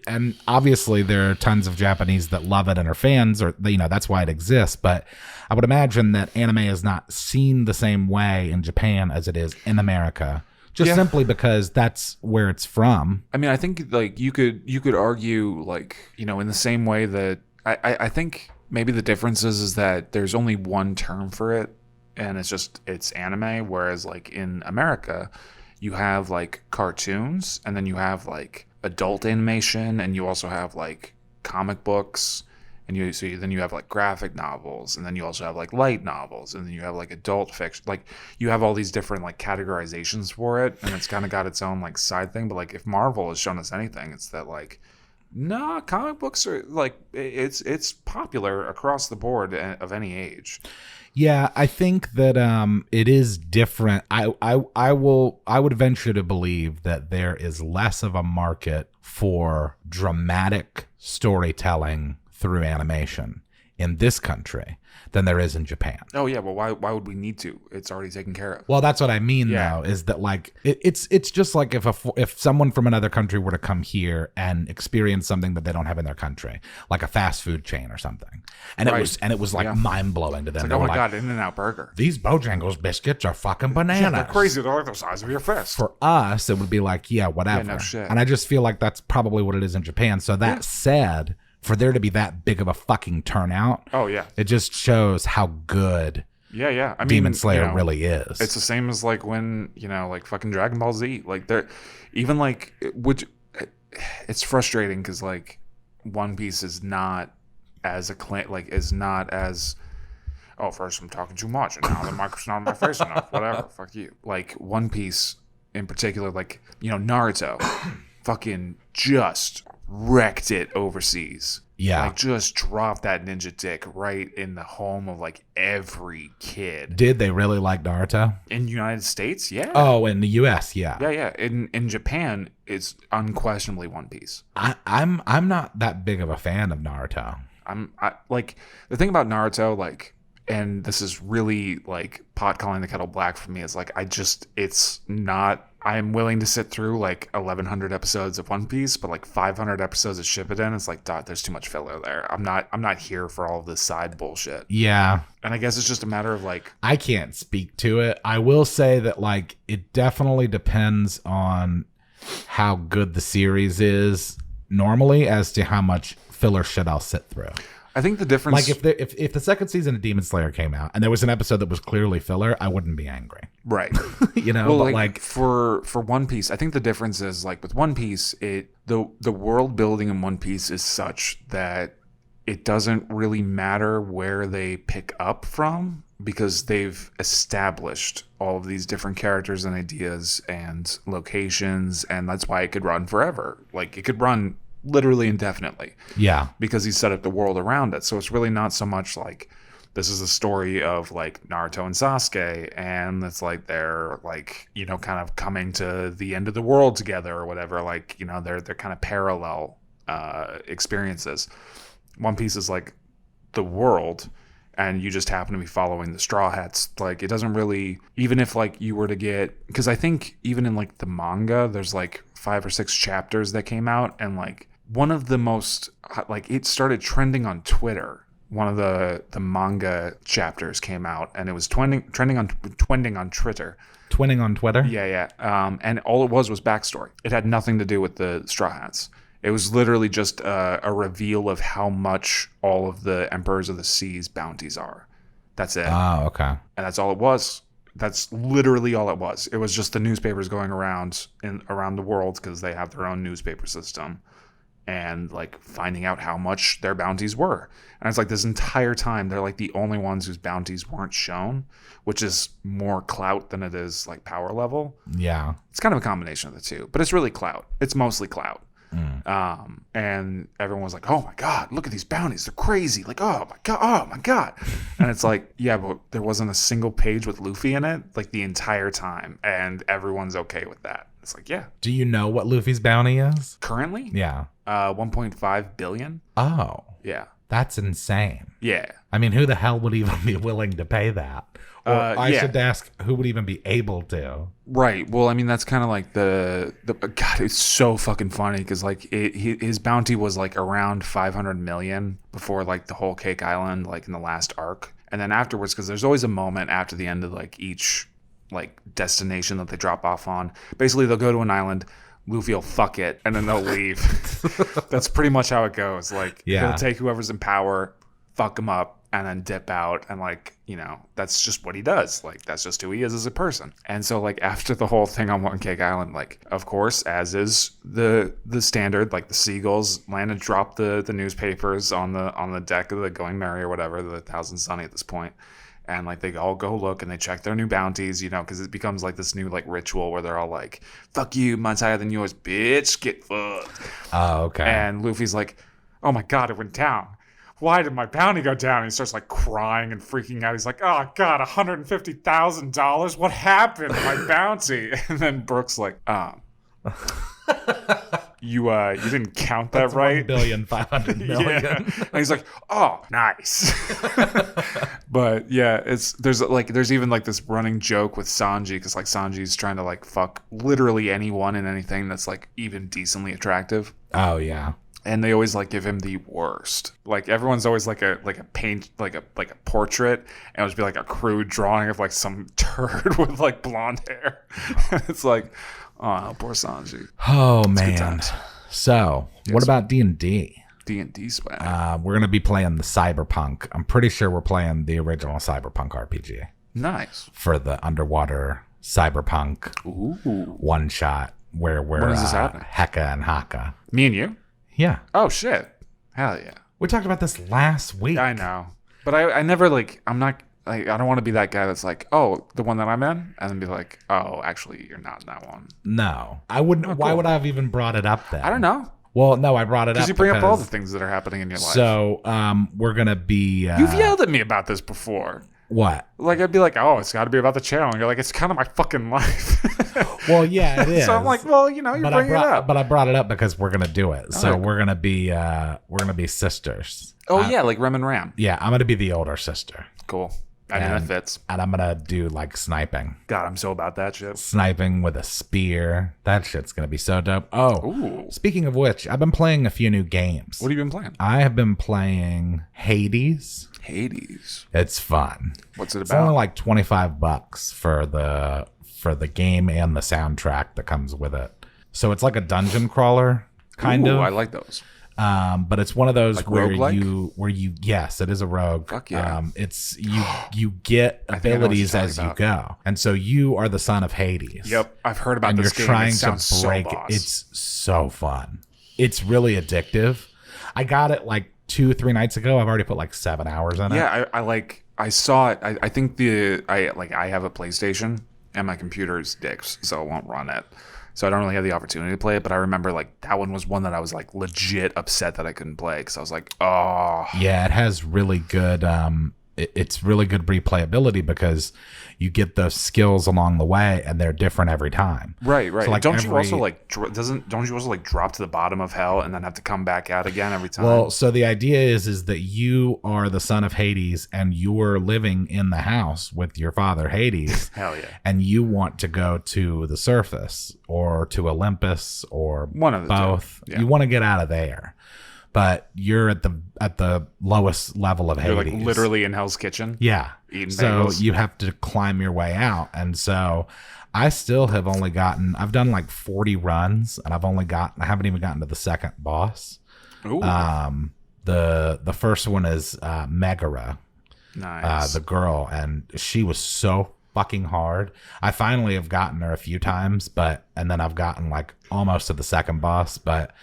and obviously there are tons of Japanese that love it and are fans, or, you know, that's why it exists. But I would imagine that anime is not seen the same way in Japan as it is in America. Just simply because that's where it's from. I mean, I think like you could argue like, you know, in the same way that I think maybe the difference is that there's only one term for it, and it's anime, whereas like in America you have like cartoons, and then you have like adult animation, and you also have like comic books, and then you have like graphic novels, and then you also have like light novels, and then you have like adult fiction. Like you have all these different like categorizations for it, and it's kind of got its own like side thing. But like if Marvel has shown us anything, it's that like, nah, comic books are like it's popular across the board of any age. Yeah, I think that it is different. I would venture to believe that there is less of a market for dramatic storytelling through animation in this country than there is in Japan. Oh yeah, well why would we need to? It's already taken care of. Well, that's what I mean Yeah. though, is that like it's just like if someone from another country were to come here and experience something that they don't have in their country, like a fast food chain or something, and Right. it was like Yeah. mind blowing to them. Like, They oh were my like, god, In-N-Out Burger. these Bojangles biscuits are fucking bananas. Yeah, they're crazy. They're like the size of your fist. For us, it would be like, yeah, whatever. Yeah, no shit. And I just feel like that's probably what it is in Japan. So that said, for there to be that big of a fucking turnout, Oh yeah, it just shows how good yeah. I mean, Demon Slayer you know, really is. It's the same as like when, you know, like fucking Dragon Ball Z. Like they're even like, which it's frustrating because like One Piece is not as is not as, oh, first I'm talking too much and now the microphone's not on my face enough. Whatever, fuck you. Like One Piece in particular, like, you know, Naruto, fucking just wrecked it overseas. Yeah. Like just dropped that ninja dick right in the home of like every kid. Did they really like Naruto? In the United States, yeah. Oh, in the US, yeah. Yeah. In Japan, it's unquestionably One Piece. I'm not that big of a fan of Naruto. I like the thing about Naruto, like, and this is really like pot calling the kettle black for me, is like it's not. I am willing to sit through like 1,100 episodes of One Piece, but like 500 episodes of Shippuden, it's like, there's too much filler there. I'm not here for all of this side bullshit. Yeah. And I guess it's just a matter of like, I can't speak to it. I will say that like it definitely depends on how good the series is normally as to how much filler shit I'll sit through. I think the difference, Like if the second season of Demon Slayer came out and there was an episode that was clearly filler, I wouldn't be angry. right? You know, Well, but like for One Piece, I think the difference is like with One Piece, the world building in One Piece is such that it doesn't really matter where they pick up from because they've established all of these different characters and ideas and locations, and that's why it could run forever. Like it could run literally indefinitely. Yeah. Because he set up the world around it. So it's really not so much like this is a story of like Naruto and Sasuke, and it's like they're like, you know, kind of coming to the end of the world together or whatever. Like, you know, they're kind of parallel experiences. One Piece is like the world, and you just happen to be following the Straw Hats. Like, it doesn't really, even if like you were to get, because I think even in like the manga, there's like 5 or 6 chapters that came out, and like one of the most, like, it started trending on Twitter. One of the manga chapters came out, and it was trending on Twitter. Twinning on Twitter? Yeah. And all it was backstory. It had nothing to do with the Straw Hats. It was literally just a reveal of how much all of the Emperors of the Sea's bounties are. That's it. Oh, okay. And that's all it was. That's literally all it was. It was just the newspapers going around the world, because they have their own newspaper system, and like finding out how much their bounties were. And it's like this entire time they're like the only ones whose bounties weren't shown, which is more clout than it is like power level. Yeah. It's kind of a combination of the two, but it's really clout. It's mostly clout. And everyone was like, oh my God, look at these bounties. They're crazy. Like, oh my God. And it's like, yeah, but there wasn't a single page with Luffy in it like the entire time. And everyone's okay with that. It's like, yeah. Do you know what Luffy's bounty is? Currently? Yeah. 1.5 billion. Oh. Yeah. That's insane. Yeah. I mean, who the hell would even be willing to pay that? Or I should ask, who would even be able to? Right. Well, I mean, that's kind of like the God, it's so fucking funny because like his bounty was like around 500 million before like the whole Cake Island, like in the last arc. And then afterwards, because there's always a moment after the end of like each like destination that they drop off on. Basically, they'll go to an island, Luffy will fuck it, and then they'll leave. That's pretty much how it goes. Like, he'll take whoever's in power, fuck him up, and then dip out. And like, you know, that's just what he does. Like, that's just who he is as a person. And so like after the whole thing on One Cake Island, like, of course, as is the standard, like the Seagulls land and drop the newspapers on the deck of the Going Merry or whatever, the Thousand Sunny at this point. And like they all go look and they check their new bounties, you know, because it becomes like this new like ritual where they're all like, fuck you, mine's higher than yours, bitch, get fucked. Oh, okay. And Luffy's like, oh my God, it went down. Why did my bounty go down? And he starts like crying and freaking out. He's like, oh God, $150,000? What happened to my bounty? And then Brooke's like, You didn't count that. That's right? 1,500,000,000. Yeah. And he's like, oh, nice. But yeah, there's even like this running joke with Sanji because like Sanji's trying to like fuck literally anyone and anything that's like even decently attractive. Oh yeah. And they always like give him the worst. Like everyone's always like a paint like a portrait, and it'll just be like a crude drawing of like some turd with like blonde hair. It's like, oh, poor Sanji. Oh man. So what about D&D? D&D swag. We're gonna be playing the Cyberpunk. I'm pretty sure we're playing the original Cyberpunk RPG. Nice. For the underwater Cyberpunk one shot where we're Heka and Haka. Me and you? Yeah. Oh shit. Hell yeah. We talked about this last week. I know. But I never like, I'm not, like, I don't want to be that guy that's like, oh, the one that I'm in, and then be like, oh, actually, you're not in that one. No. I wouldn't. Oh, cool. Why would I have even brought it up then? I don't know. Well, no, I brought it up because you bring up all the things that are happening in your life. So we're going to be... You've yelled at me about this before. What? Like, I'd be like, oh, it's got to be about the channel. And you're like, it's kind of my fucking life. Well, yeah, it is. So I'm like, well, you know, you're bringing it up. But I brought it up because we're going to do it. So we're going to be sisters. Oh, yeah, like Rem and Ram. Yeah, I'm going to be the older sister. Cool. I mean, that fits. And I'm going to do, like, sniping. God, I'm so about that shit. Sniping with a spear. That shit's going to be so dope. Oh, speaking of which, I've been playing a few new games. What have you been playing? I have been playing Hades. It's fun. What's it about? It's only like $25 for the game and the soundtrack that comes with it. So it's like a dungeon crawler, kind of. I like those. But it's one of those like where roguelike? you yes, it is a rogue. Fuck yeah. It's you get abilities as you go, and so you are the son of Hades. Yep, I've heard about this game. And you're trying to break it. It's so fun. It's really addictive. I got it like 2-3 nights ago. I've already put like 7 hours in it. Yeah, I saw it. I think I have a PlayStation and my computer's dicks, so it won't run it. So I don't really have the opportunity to play it, but I remember like that one was one that I was like legit upset that I couldn't play because I was like, oh. Yeah, it has really good it's really good replayability because you get those skills along the way and they're different every time. Right. So like don't you also like drop to the bottom of hell and then have to come back out again every time? Well, so the idea is that you are the son of Hades and you're living in the house with your father Hades. Hell yeah. And you want to go to the surface or to Olympus or one of the both. Yeah. You want to get out of there. But you're at the lowest level of Hades. You're like literally in Hell's Kitchen. Yeah. Eating so bagels. You have to climb your way out. And so I still have only gotten, I've done like 40 runs and I haven't even gotten to the second boss. Ooh. The first one is Megara. Nice. The girl, and she was so fucking hard. I finally have gotten her a few times, and then I've gotten like almost to the second boss, but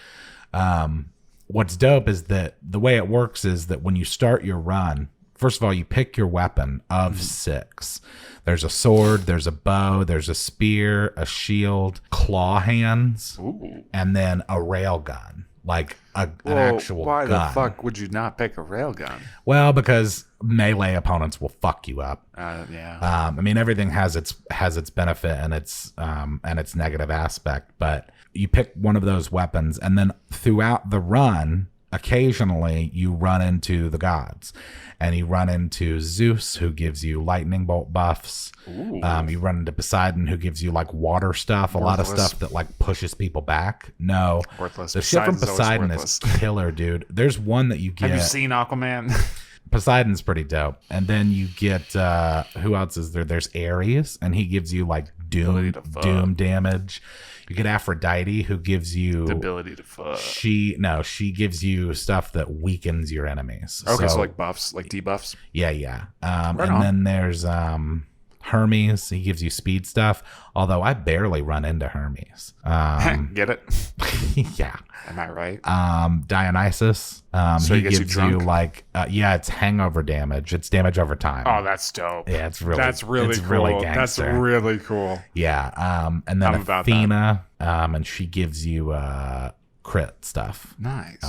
what's dope is that the way it works is that when you start your run first of all, you pick your weapon of 6. There's a sword, there's a bow, there's a spear, a shield, claw hands, and then a rail gun. Like an actual why gun. the fuck would you not pick a railgun? Well, because melee opponents will fuck you up. Yeah. I mean, everything has its benefit and its negative aspect, but you pick one of those weapons, and then throughout the run, occasionally you run into the gods, and you run into Zeus, who gives you lightning bolt buffs. You run into Poseidon, who gives you like water stuff, a lot of stuff that like pushes people back. No, worthless. The shit from Poseidon is killer, dude. There's one that you get. Have you seen Aquaman? Poseidon's pretty dope. And then you get who else is there? There's Ares, and he gives you like doom damage. You get Aphrodite, who gives you the ability to fuck. She gives you stuff that weakens your enemies. Okay, so like buffs, like debuffs. Yeah. Then there's Hermes. He gives you speed stuff. Although I barely run into Hermes. Get it? Yeah. Am I right? Dionysus. So he gives gives you you like it's hangover damage. It's damage over time. Oh, that's dope. Yeah, it's really cool. Really that's gangster. really cool. Yeah. And then Athena. And she gives you crit stuff. Nice.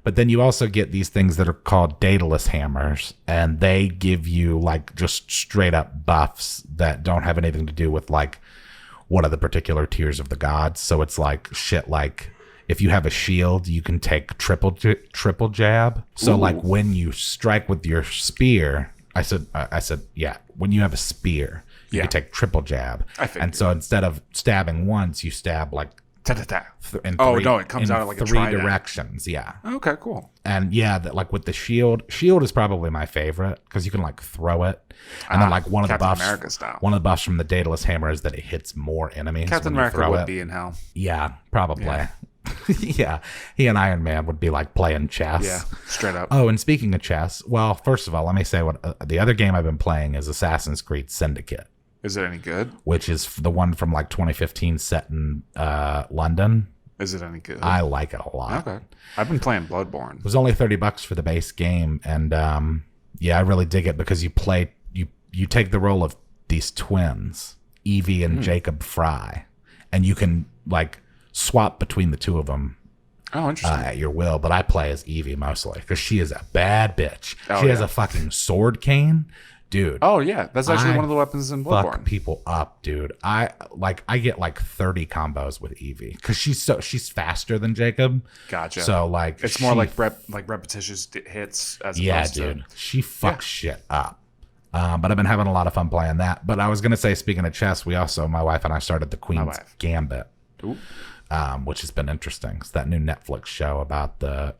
But then you also get these things that are called Daedalus hammers, and they give you like just straight up buffs that don't have anything to do with like one of the particular tiers of the gods. So it's like shit like if you have a shield, you can take triple jab. So like when you strike with your spear, I said when you have a spear, you can take triple jab. And so instead of stabbing once, you stab like it comes out like a 3 directions. Yeah. Okay, cool. And that like with the shield is probably my favorite because you can like throw it, and then like one of the buffs from the Daedalus hammer is that it hits more enemies. Captain America would be in hell. Yeah, probably. Yeah, he and Iron Man would be like playing chess. Yeah, straight up. Oh, and speaking of chess, well, first of all, let me say what the other game I've been playing is Assassin's Creed Syndicate. Is it any good? Which is the one from like 2015 set in London. Is it any good? I like it a lot. Okay. I've been playing Bloodborne. It was only $30 for the base game, and I really dig it because you take the role of these twins, Evie and Jacob Fry, and you can like swap between the two of them. Oh, interesting. At your will, but I play as Evie mostly because she is a bad bitch. She has a fucking sword cane. Dude. Oh yeah, that's actually one of the weapons in Bloodborne. Fuck people up, dude. I get like 30 combos with Evie because she's faster than Jacob. Gotcha. So like it's more like repetitious hits as opposed to. Dude. She fucks shit up. But I've been having a lot of fun playing that. But I was gonna say, speaking of chess, my wife and I started the Queens Gambit. Ooh. Which has been interesting. It's that new Netflix show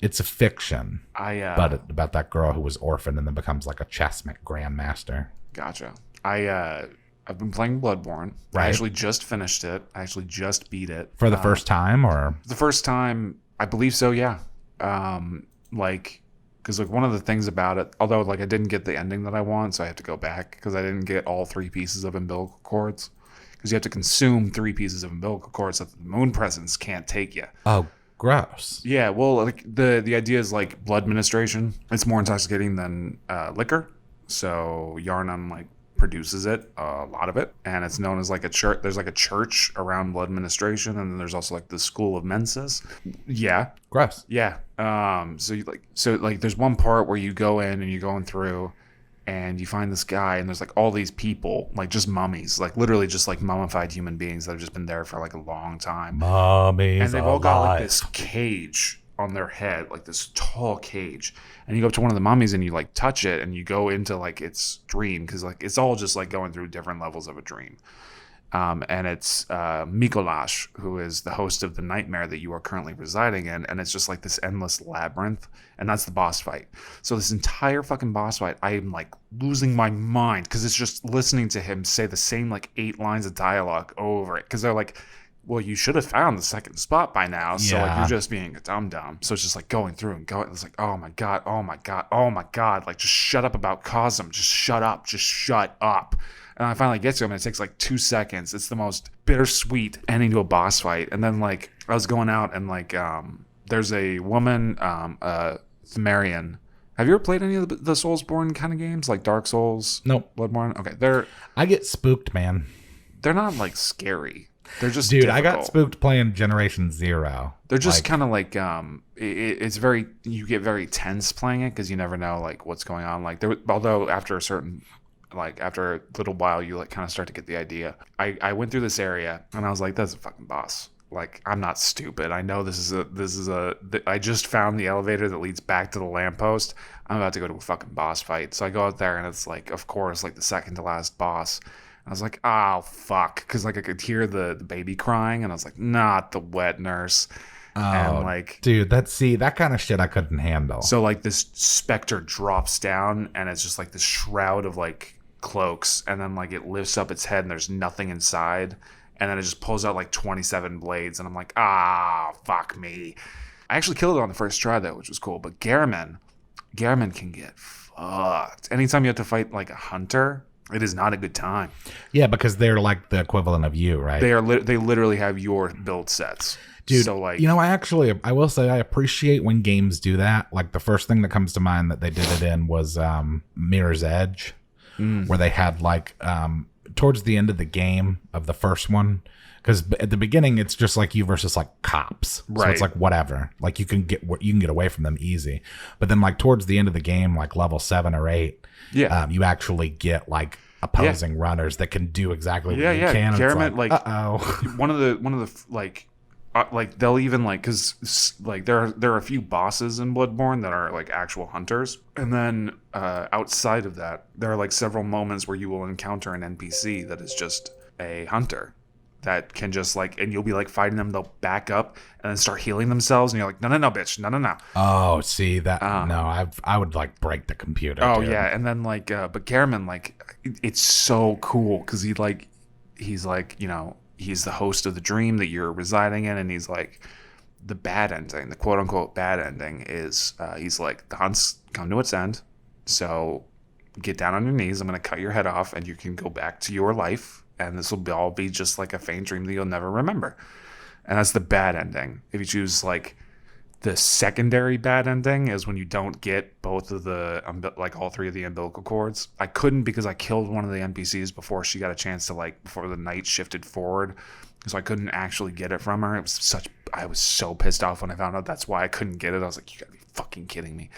it's a fiction, but about that girl who was orphaned and then becomes like a chess grandmaster. Gotcha. I've been playing Bloodborne. Right. I actually just finished it. I actually just beat it. For the first time, or? The first time, I believe so, yeah. Because one of the things about it, although like I didn't get the ending that I want, so I have to go back because I didn't get all 3 pieces of umbilical cords. Because you have to consume 3 pieces of umbilical cords that the moon presence can't take you. Oh, gross. Yeah, well, like the idea is like blood administration. It's more intoxicating than liquor. So Yarnum like produces it, a lot of it, and it's known as like a church. There's like a church around blood administration, and then there's also like the School of Menses. Yeah, gross. Yeah. So there's one part where you go in and you're going through. And you find this guy, and there's like all these people, like just mummies, like literally just like mummified human beings that have just been there for like a long time. Mummies, and they've all got like this cage on their head, like this tall cage. And you go up to one of the mummies and you like touch it, and you go into like its dream because like it's all just like going through different levels of a dream. And it's Mikolash, who is the host of the nightmare that you are currently residing in, and it's just like this endless labyrinth, and that's the boss fight. So this entire fucking boss fight, I am like losing my mind because it's just listening to him say the same like 8 lines of dialogue over it, because they're like, well, you should have found the second spot by now, so like you're just being a dum-dum. So it's just like going through and going. It's like, oh my god, like just shut up about Cosm, just shut up. And I finally get to him, and it takes like 2 seconds. It's the most bittersweet ending to a boss fight. And then like I was going out, and like there's a woman, Themarian, Have you ever played any of the Soulsborne kind of games, like Dark Souls? Nope. Bloodborne? Okay, I get spooked, man. they're not like scary. They're just Dude, difficult. I got spooked playing Generation Zero. They're just kind of like it's very, you get very tense playing it because you never know like what's going on. Like although after a little while you like kind of start to get the idea. I went through this area and I was like, that's a fucking boss. Like, I'm not stupid. I know I just found the elevator that leads back to the lamppost. I'm about to go to a fucking boss fight. So I go out there and it's like, of course, like the second to last boss. I was like, oh, fuck. Because like I could hear the baby crying and I was like, not the wet nurse. Oh, and like, dude, that kind of shit I couldn't handle. So like this specter drops down and it's just like this shroud of like cloaks. And then like it lifts up its head and there's nothing inside. And then it just pulls out like 27 blades. And I'm like, fuck me. I actually killed it on the first try, though, which was cool. But Garamon can get fucked. Anytime you have to fight like a hunter, it is not a good time. Yeah, because they're like the equivalent of you, right? They literally have your build sets. Dude, so like, I will say I appreciate when games do that. Like the first thing that comes to mind that they did it in was Mirror's Edge, where they had like... towards the end of the game of the first one, because at the beginning it's just like you versus like cops, right? So it's like whatever, like you can get away from them easy, but then like towards the end of the game, like level 7 or 8, you actually get like opposing runners that can do exactly what you can. Garamon, like one of the like they'll even like, because like there are a few bosses in Bloodborne that are like actual hunters, and then outside of that there are like several moments where you will encounter an NPC that is just a hunter that can just like, and you'll be like fighting them, they'll back up and then start healing themselves and you're like, no bitch, no. Oh, see that? No, I would like break the computer. Oh dude. Yeah, and then like but Garamon, like it's so cool because he's like, you know, he's the host of the dream that you're residing in, and he's like, the bad ending, the quote-unquote bad ending is, he's like, the hunt's come to its end, so get down on your knees, I'm going to cut your head off, and you can go back to your life, and this will all be just like a faint dream that you'll never remember. And that's the bad ending. If you choose, like, the secondary bad ending is when you don't get both of the, like all 3 of the umbilical cords. I couldn't because I killed one of the NPCs before she got a chance to, like, before the night shifted forward. So I couldn't actually get it from her. I was so pissed off when I found out that's why I couldn't get it. I was like, you gotta be fucking kidding me.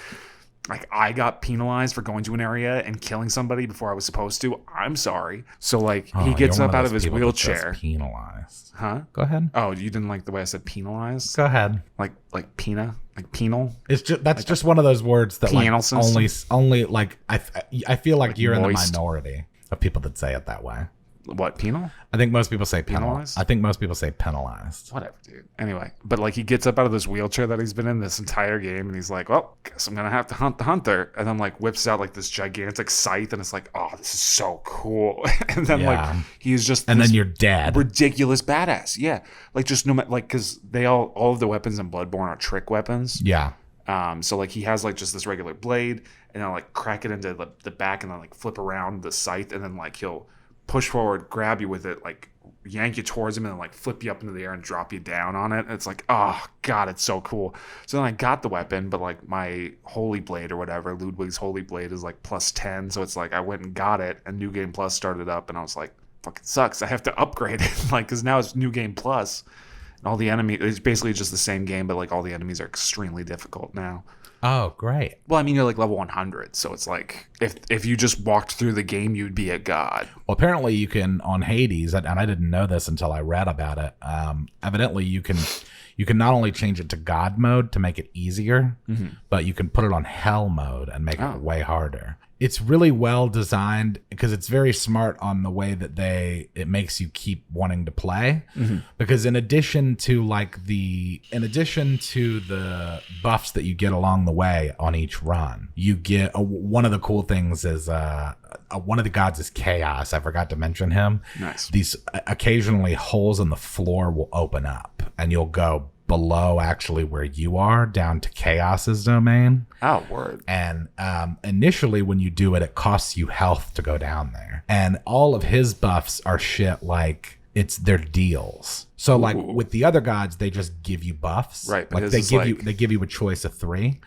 Like, I got penalized for going to an area and killing somebody before I was supposed to. I'm sorry. So, like, he gets up out of his wheelchair. Penalized. Huh? Go ahead. Oh, you didn't like the way I said penalized? Go ahead. Like pena? Like penal? It's just just one of those words that like only like I feel like you're moist. In the minority of people that say it that way. What, penal? I think most people say penalized. I think most people say penalized. Whatever, dude. Anyway, but like he gets up out of this wheelchair that he's been in this entire game, and he's like, well, guess I'm going to have to hunt the hunter. And then like whips out like this gigantic scythe, and it's like, oh, this is so cool. And then like he's just and then you're dead. Ridiculous badass. Yeah. Like just no matter, like, because all of the weapons in Bloodborne are trick weapons. Yeah. So like he has like just this regular blade, and I'll like crack it into the back, and then like flip around the scythe, and then like he'll push forward, grab you with it, like yank you towards him, and then like flip you up into the air and drop you down on it. And it's like, oh god, it's so cool. So then I got the weapon, but like my holy blade or whatever, Ludwig's holy blade is like +10, so it's like I went and got it, and New Game Plus started up, and I was like, fucking sucks, I have to upgrade it. Like, because now it's New Game Plus, and all the enemies, it's basically just the same game, but like all the enemies are extremely difficult now. Oh, great. Well, I mean, you're like level 100, so it's like if you just walked through the game, you'd be a god. Well, apparently you can on Hades, and I didn't know this until I read about it. Evidently, you can not only change it to God mode to make it easier, but you can put it on Hell mode and make it way harder. It's really well designed because it's very smart on the way that it makes you keep wanting to play. Because in addition to the buffs that you get along the way on each run, you get one of the cool things is one of the gods is Chaos. I forgot to mention him. Nice. These occasionally holes in the floor will open up, and you'll go below actually where you are down to Chaos's domain. Oh, word. And initially when you do it, it costs you health to go down there. And all of his buffs are shit like they're deals. So like with the other gods, they just give you buffs. Right. Like they give you a choice of 3.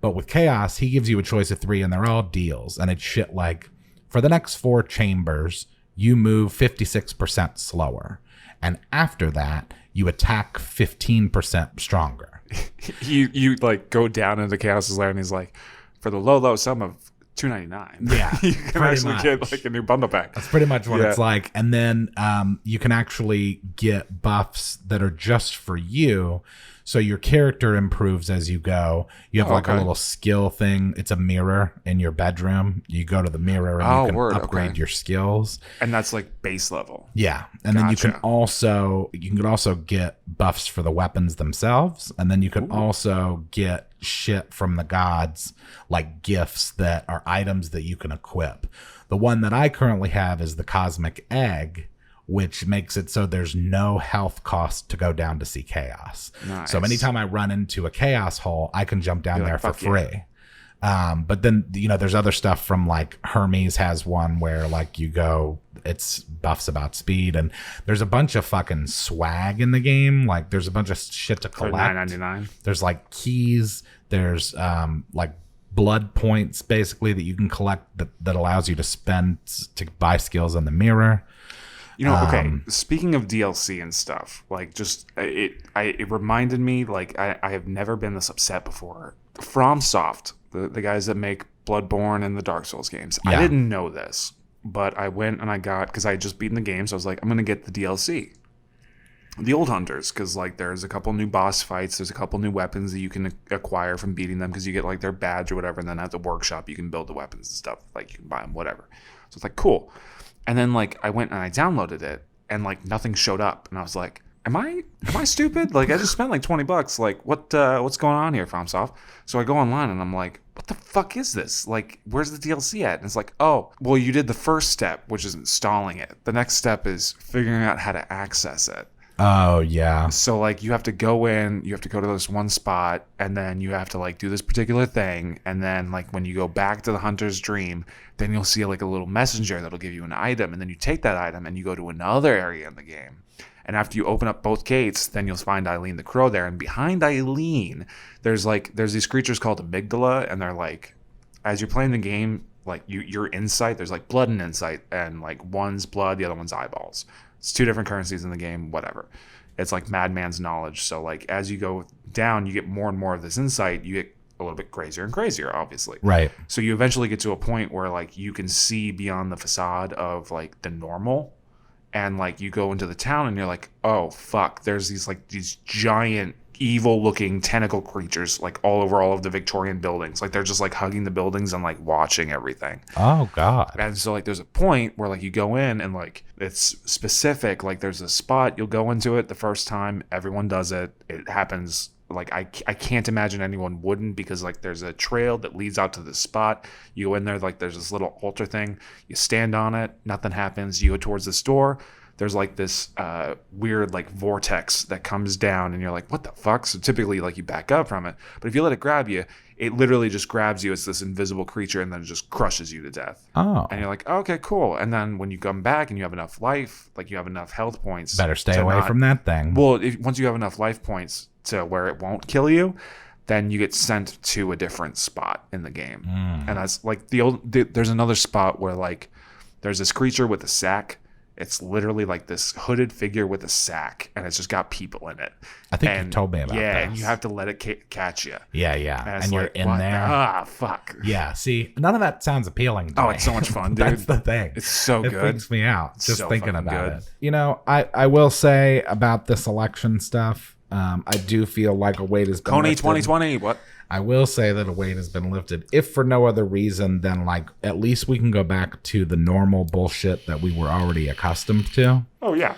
But with Chaos, he gives you a choice of 3, and they're all deals. And it's shit like, for the next 4 chambers, you move 56% slower. And after that, you attack 15% stronger. you like go down into Chaos's lair, and he's like, for the low sum of $2.99. Yeah, you can actually get like a new bundle pack. That's pretty much what it's like. And then you can actually get buffs that are just for you. So your character improves as you go. You have a little skill thing. It's a mirror in your bedroom. You go to the mirror and you can upgrade your skills. And that's like base level. Yeah. And then you can also get buffs for the weapons themselves. And then you can also get shit from the gods, like gifts that are items that you can equip. The one that I currently have is the Cosmic Egg, which makes it so there's no health cost to go down to see Chaos. Nice. So anytime I run into a Chaos hole, I can jump down there for free. But then, there's other stuff from like Hermes has one where like you go, it's buffs about speed, and there's a bunch of fucking swag in the game. Like there's a bunch of shit to collect. $9.99. There's like keys. There's like blood points basically that you can collect that allows you to spend to buy skills in the mirror. Speaking of DLC and stuff, like it reminded me, like I have never been this upset before. FromSoft, the guys that make Bloodborne and the Dark Souls games. Yeah. I didn't know this, but I went and I got, because I had just beaten the game, so I was like, I'm going to get the DLC. The Old Hunters, because like there's a couple new boss fights, there's a couple new weapons that you can acquire from beating them, because you get like their badge or whatever, and then at the workshop you can build the weapons and stuff, like you can buy them, whatever. So it's like, cool. And then like I went and I downloaded it, and like nothing showed up, and I was like, am I stupid? Like I just spent like $20. Like what's going on here, FromSoft? So I go online and I'm like, what the fuck is this? Like where's the DLC at? And it's like, oh, well, you did the first step, which is installing it. The next step is figuring out how to access it. Oh yeah. So like you have to go in, you have to go to this one spot, and then you have to like do this particular thing, and then like when you go back to the Hunter's Dream, then you'll see like a little messenger that'll give you an item, and then you take that item and you go to another area in the game. And after you open up both gates, then you'll find Eileen the Crow there, and behind Eileen, there's these creatures called amygdala, and they're like, as you're playing the game, like your insight, there's like blood and insight, and like one's blood, the other one's eyeballs. It's 2 different currencies in the game, whatever. It's like madman's knowledge. So like as you go down, you get more and more of this insight. You get a little bit crazier and crazier, obviously. Right. So you eventually get to a point where like you can see beyond the facade of like the normal, and like you go into the town and you're like, oh fuck, there's these giant evil looking tentacle creatures like all over all of the Victorian buildings. Like they're just like hugging the buildings and like watching everything. Oh god. And so like there's a point where like you go in and like it's specific, like there's a spot, you'll go into it the first time, everyone does it, it happens. Like I can't imagine anyone wouldn't, because like there's a trail that leads out to this spot. You go in there, like there's this little altar thing, you stand on it, nothing happens. You go towards this door, there's like this weird like vortex that comes down, and you're like, what the fuck? So typically like you back up from it, but if you let it grab you, it literally just grabs you. It's this invisible creature, and then it just crushes you to death. Oh. And you're like, oh, okay, cool. And then when you come back and you have enough life, like you have enough health points. Better stay away from that thing. Well, once you have enough life points to where it won't kill you, then you get sent to a different spot in the game. And that's like there's another spot where like there's this creature with a sack. It's literally like this hooded figure with a sack, and it's just got people in it. I think you told me about that. Yeah, and you have to let it catch you. Yeah. And you're like, in there. Ah, fuck. Yeah, see, none of that sounds appealing to me. Oh, it's so much fun, dude. That's the thing. It's so good. It freaks me out just so thinking about good. it. You know, I will say about this election stuff, I do feel like a weight has been Coney lifted. 2020, what? I will say that a weight has been lifted, if for no other reason than like at least we can go back to the normal bullshit that we were already accustomed to. Oh yeah.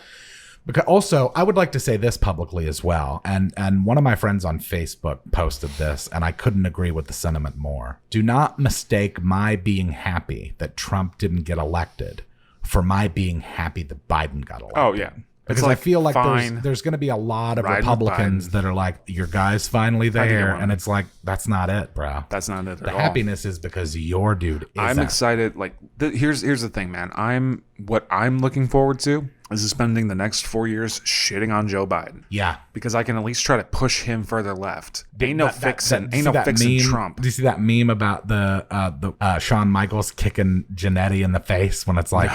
Because also, I would like to say this publicly as well, and one of my friends on Facebook posted this, and I couldn't agree with the sentiment more. Do not mistake my being happy that Trump didn't get elected for my being happy that Biden got elected. Oh yeah. Because like, I feel like fine. there's going to be a lot of Ride Republicans that are like, your guy's finally there. And it's like, that's not it, bro. That's not it at The all. happiness is because your dude is I'm excited. Like, here's the thing, man. What I'm looking forward to is spending the next 4 years shitting on Joe Biden. Yeah. Because I can at least try to push him further left. Ain't no fixing meme, Trump. Do you see that meme about the Shawn Michaels kicking Genetti in the face when it's like,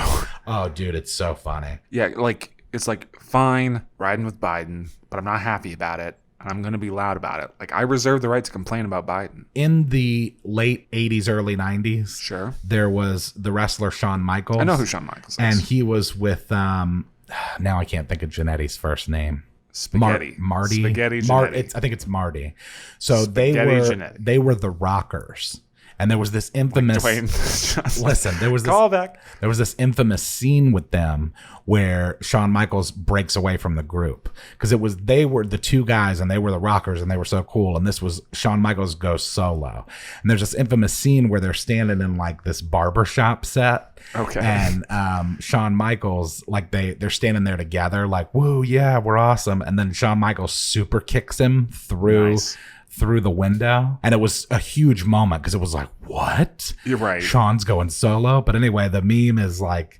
oh, dude, it's so funny. Yeah, like, it's like, fine, riding with Biden, but I'm not happy about it. And I'm going to be loud about it. Like, I reserve the right to complain about Biden. In the late 80s, early 90s, sure, there was the wrestler Shawn Michaels. I know who Shawn Michaels is. And he was with, now I can't think of Genetti's first name. Spaghetti. Marty. Spaghetti Genetti. I think it's Marty. So Spaghetti they were the Rockers. And there was this infamous there was this infamous scene with them where Shawn Michaels breaks away from the group because they were the two guys and they were the Rockers and they were so cool, and this was Shawn Michaels goes solo. And there's this infamous scene where they're standing in like this barbershop set. Okay. And Shawn Michaels, like they're standing there together like, woo, yeah, we're awesome. And then Shawn Michaels super kicks him through the window, and it was a huge moment because it was like, what? You're right. Sean's going solo. But anyway, the meme is like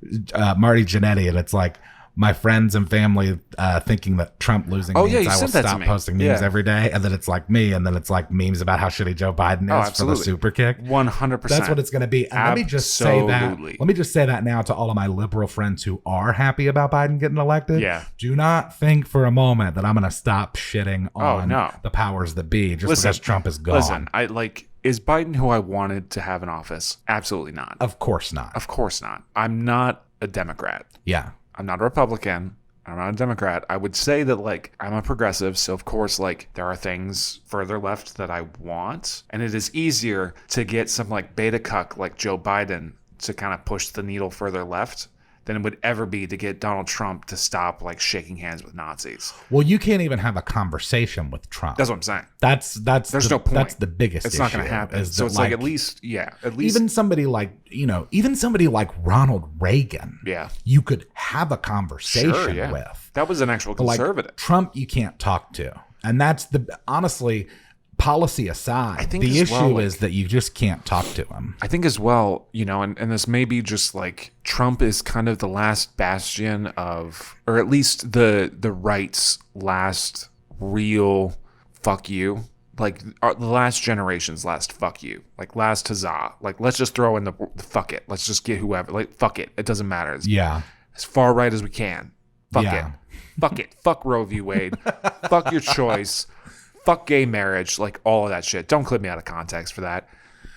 Marty Genetti, and it's like my friends and family thinking that Trump losing means I will stop posting memes every day, and then it's like me, and then it's like memes about how shitty Joe Biden is for the super kick. 100%. That's what it's going to be. And let me just say that now to all of my liberal friends who are happy about Biden getting elected. Yeah. Do not think for a moment that I'm going to stop shitting on the powers that be just because Trump is gone. Listen, is Biden who I wanted to have in office? Absolutely not. Of course not. Of course not. I'm not a Democrat. Yeah. I'm not a Republican. I'm not a Democrat. I would say that, like, I'm a progressive. So, of course, like, there are things further left that I want. And it is easier to get some, like, beta cuck like Joe Biden to kind of push the needle further left than it would ever be to get Donald Trump to stop, like, shaking hands with Nazis. Well, you can't even have a conversation with Trump. That's what I'm saying. There's no point. That's the biggest issue. It's not going to happen. So it's like, at least. Even somebody like, Ronald Reagan. Yeah. You could have a conversation with. That was an actual conservative. Like, Trump, you can't talk to. And that's honestly, policy aside, the issue is that you just can't talk to him. I think as well, and this may be just like Trump is kind of the last bastion of, or at least the right's last real fuck you. Like the last generation's last fuck you. Like last huzzah. Like let's just throw in the fuck it. Let's just get whoever. Like fuck it. It doesn't matter. As far right as we can. Fuck it. Fuck it. Fuck Roe v. Wade. Fuck your choice. Fuck gay marriage, like all of that shit. Don't clip me out of context for that.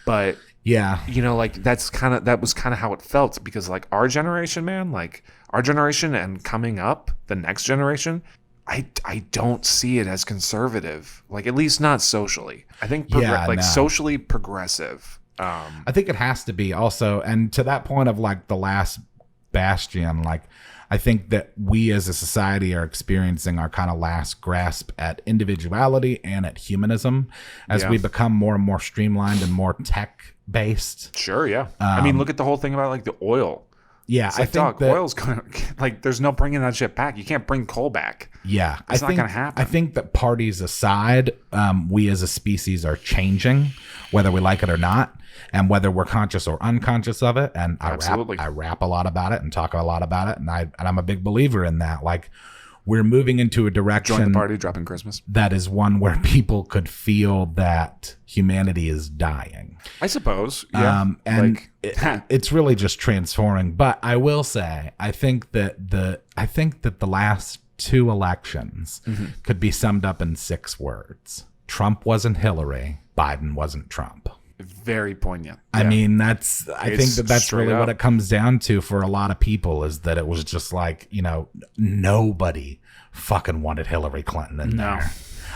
But like that was kind of how it felt, because like our generation, man, like our generation and coming up, the next generation, I don't see it as conservative. Like at least not socially. I think socially progressive. I think it has to be also, and to that point of like the last bastion, like I think that we as a society are experiencing our kind of last grasp at individuality and at humanism as we become more and more streamlined and more tech based. Sure, yeah. I mean, look at the whole thing about like the oil. Yeah, I think oil's gonna, like, there's no bringing that shit back. You can't bring coal back. Yeah, it's not gonna happen. I think that parties aside, we as a species are changing, whether we like it or not, and whether we're conscious or unconscious of it. And I rap a lot about it and talk a lot about it, and I'm a big believer in that. Like, we're moving into a direction. Join the party, dropping Christmas. That is one where people could feel that humanity is dying. I suppose. Yeah. And it's really just transforming. But I will say, I think that the last two elections could be summed up in 6 words. Trump wasn't Hillary. Biden wasn't Trump. Very poignant. I mean, I think that's really what it comes down to for a lot of people, is that it was just like, nobody fucking wanted Hillary Clinton in there.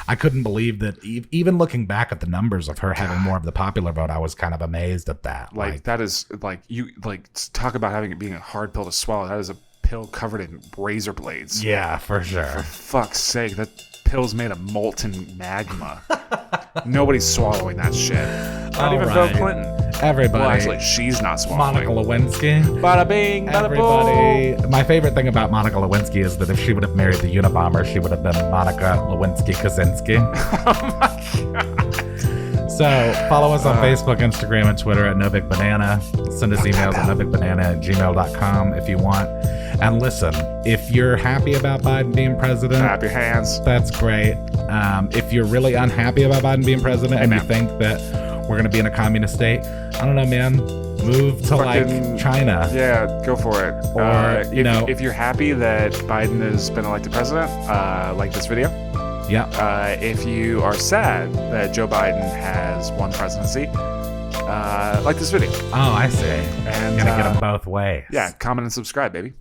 I couldn't believe that. Even looking back at the numbers of her having more of the popular vote, I was kind of amazed at that. Like that is like, you like talk about being a hard pill to swallow. That is a pill covered in razor blades. Yeah, for sure. For fuck's sake, that pill's made of molten magma. Nobody's swallowing that shit. Not even Bill Clinton. Everybody. Well, actually, she's not swallowing. Monica Lewinsky. Bada bing, bada Everybody. boom. My favorite thing about Monica Lewinsky is that if she would have married the Unabomber, she would have been Monica Lewinsky-Kaczynski. Oh my God. So follow us on Facebook, Instagram, and Twitter at NoBigBanana. Send us emails at nobigbanana@gmail.com if you want. And listen, if you're happy about Biden being president, Clap your hands. that's great. If you're really unhappy about Biden being president and you think that we're going to be in a communist state, I don't know, man. Move to like China. Yeah, go for it. Or, if you're happy that Biden has been elected president, like this video. Yeah. If you are sad that Joe Biden has won the presidency, like this video. Oh, I see. And Gonna get them both ways. Yeah, comment and subscribe, baby.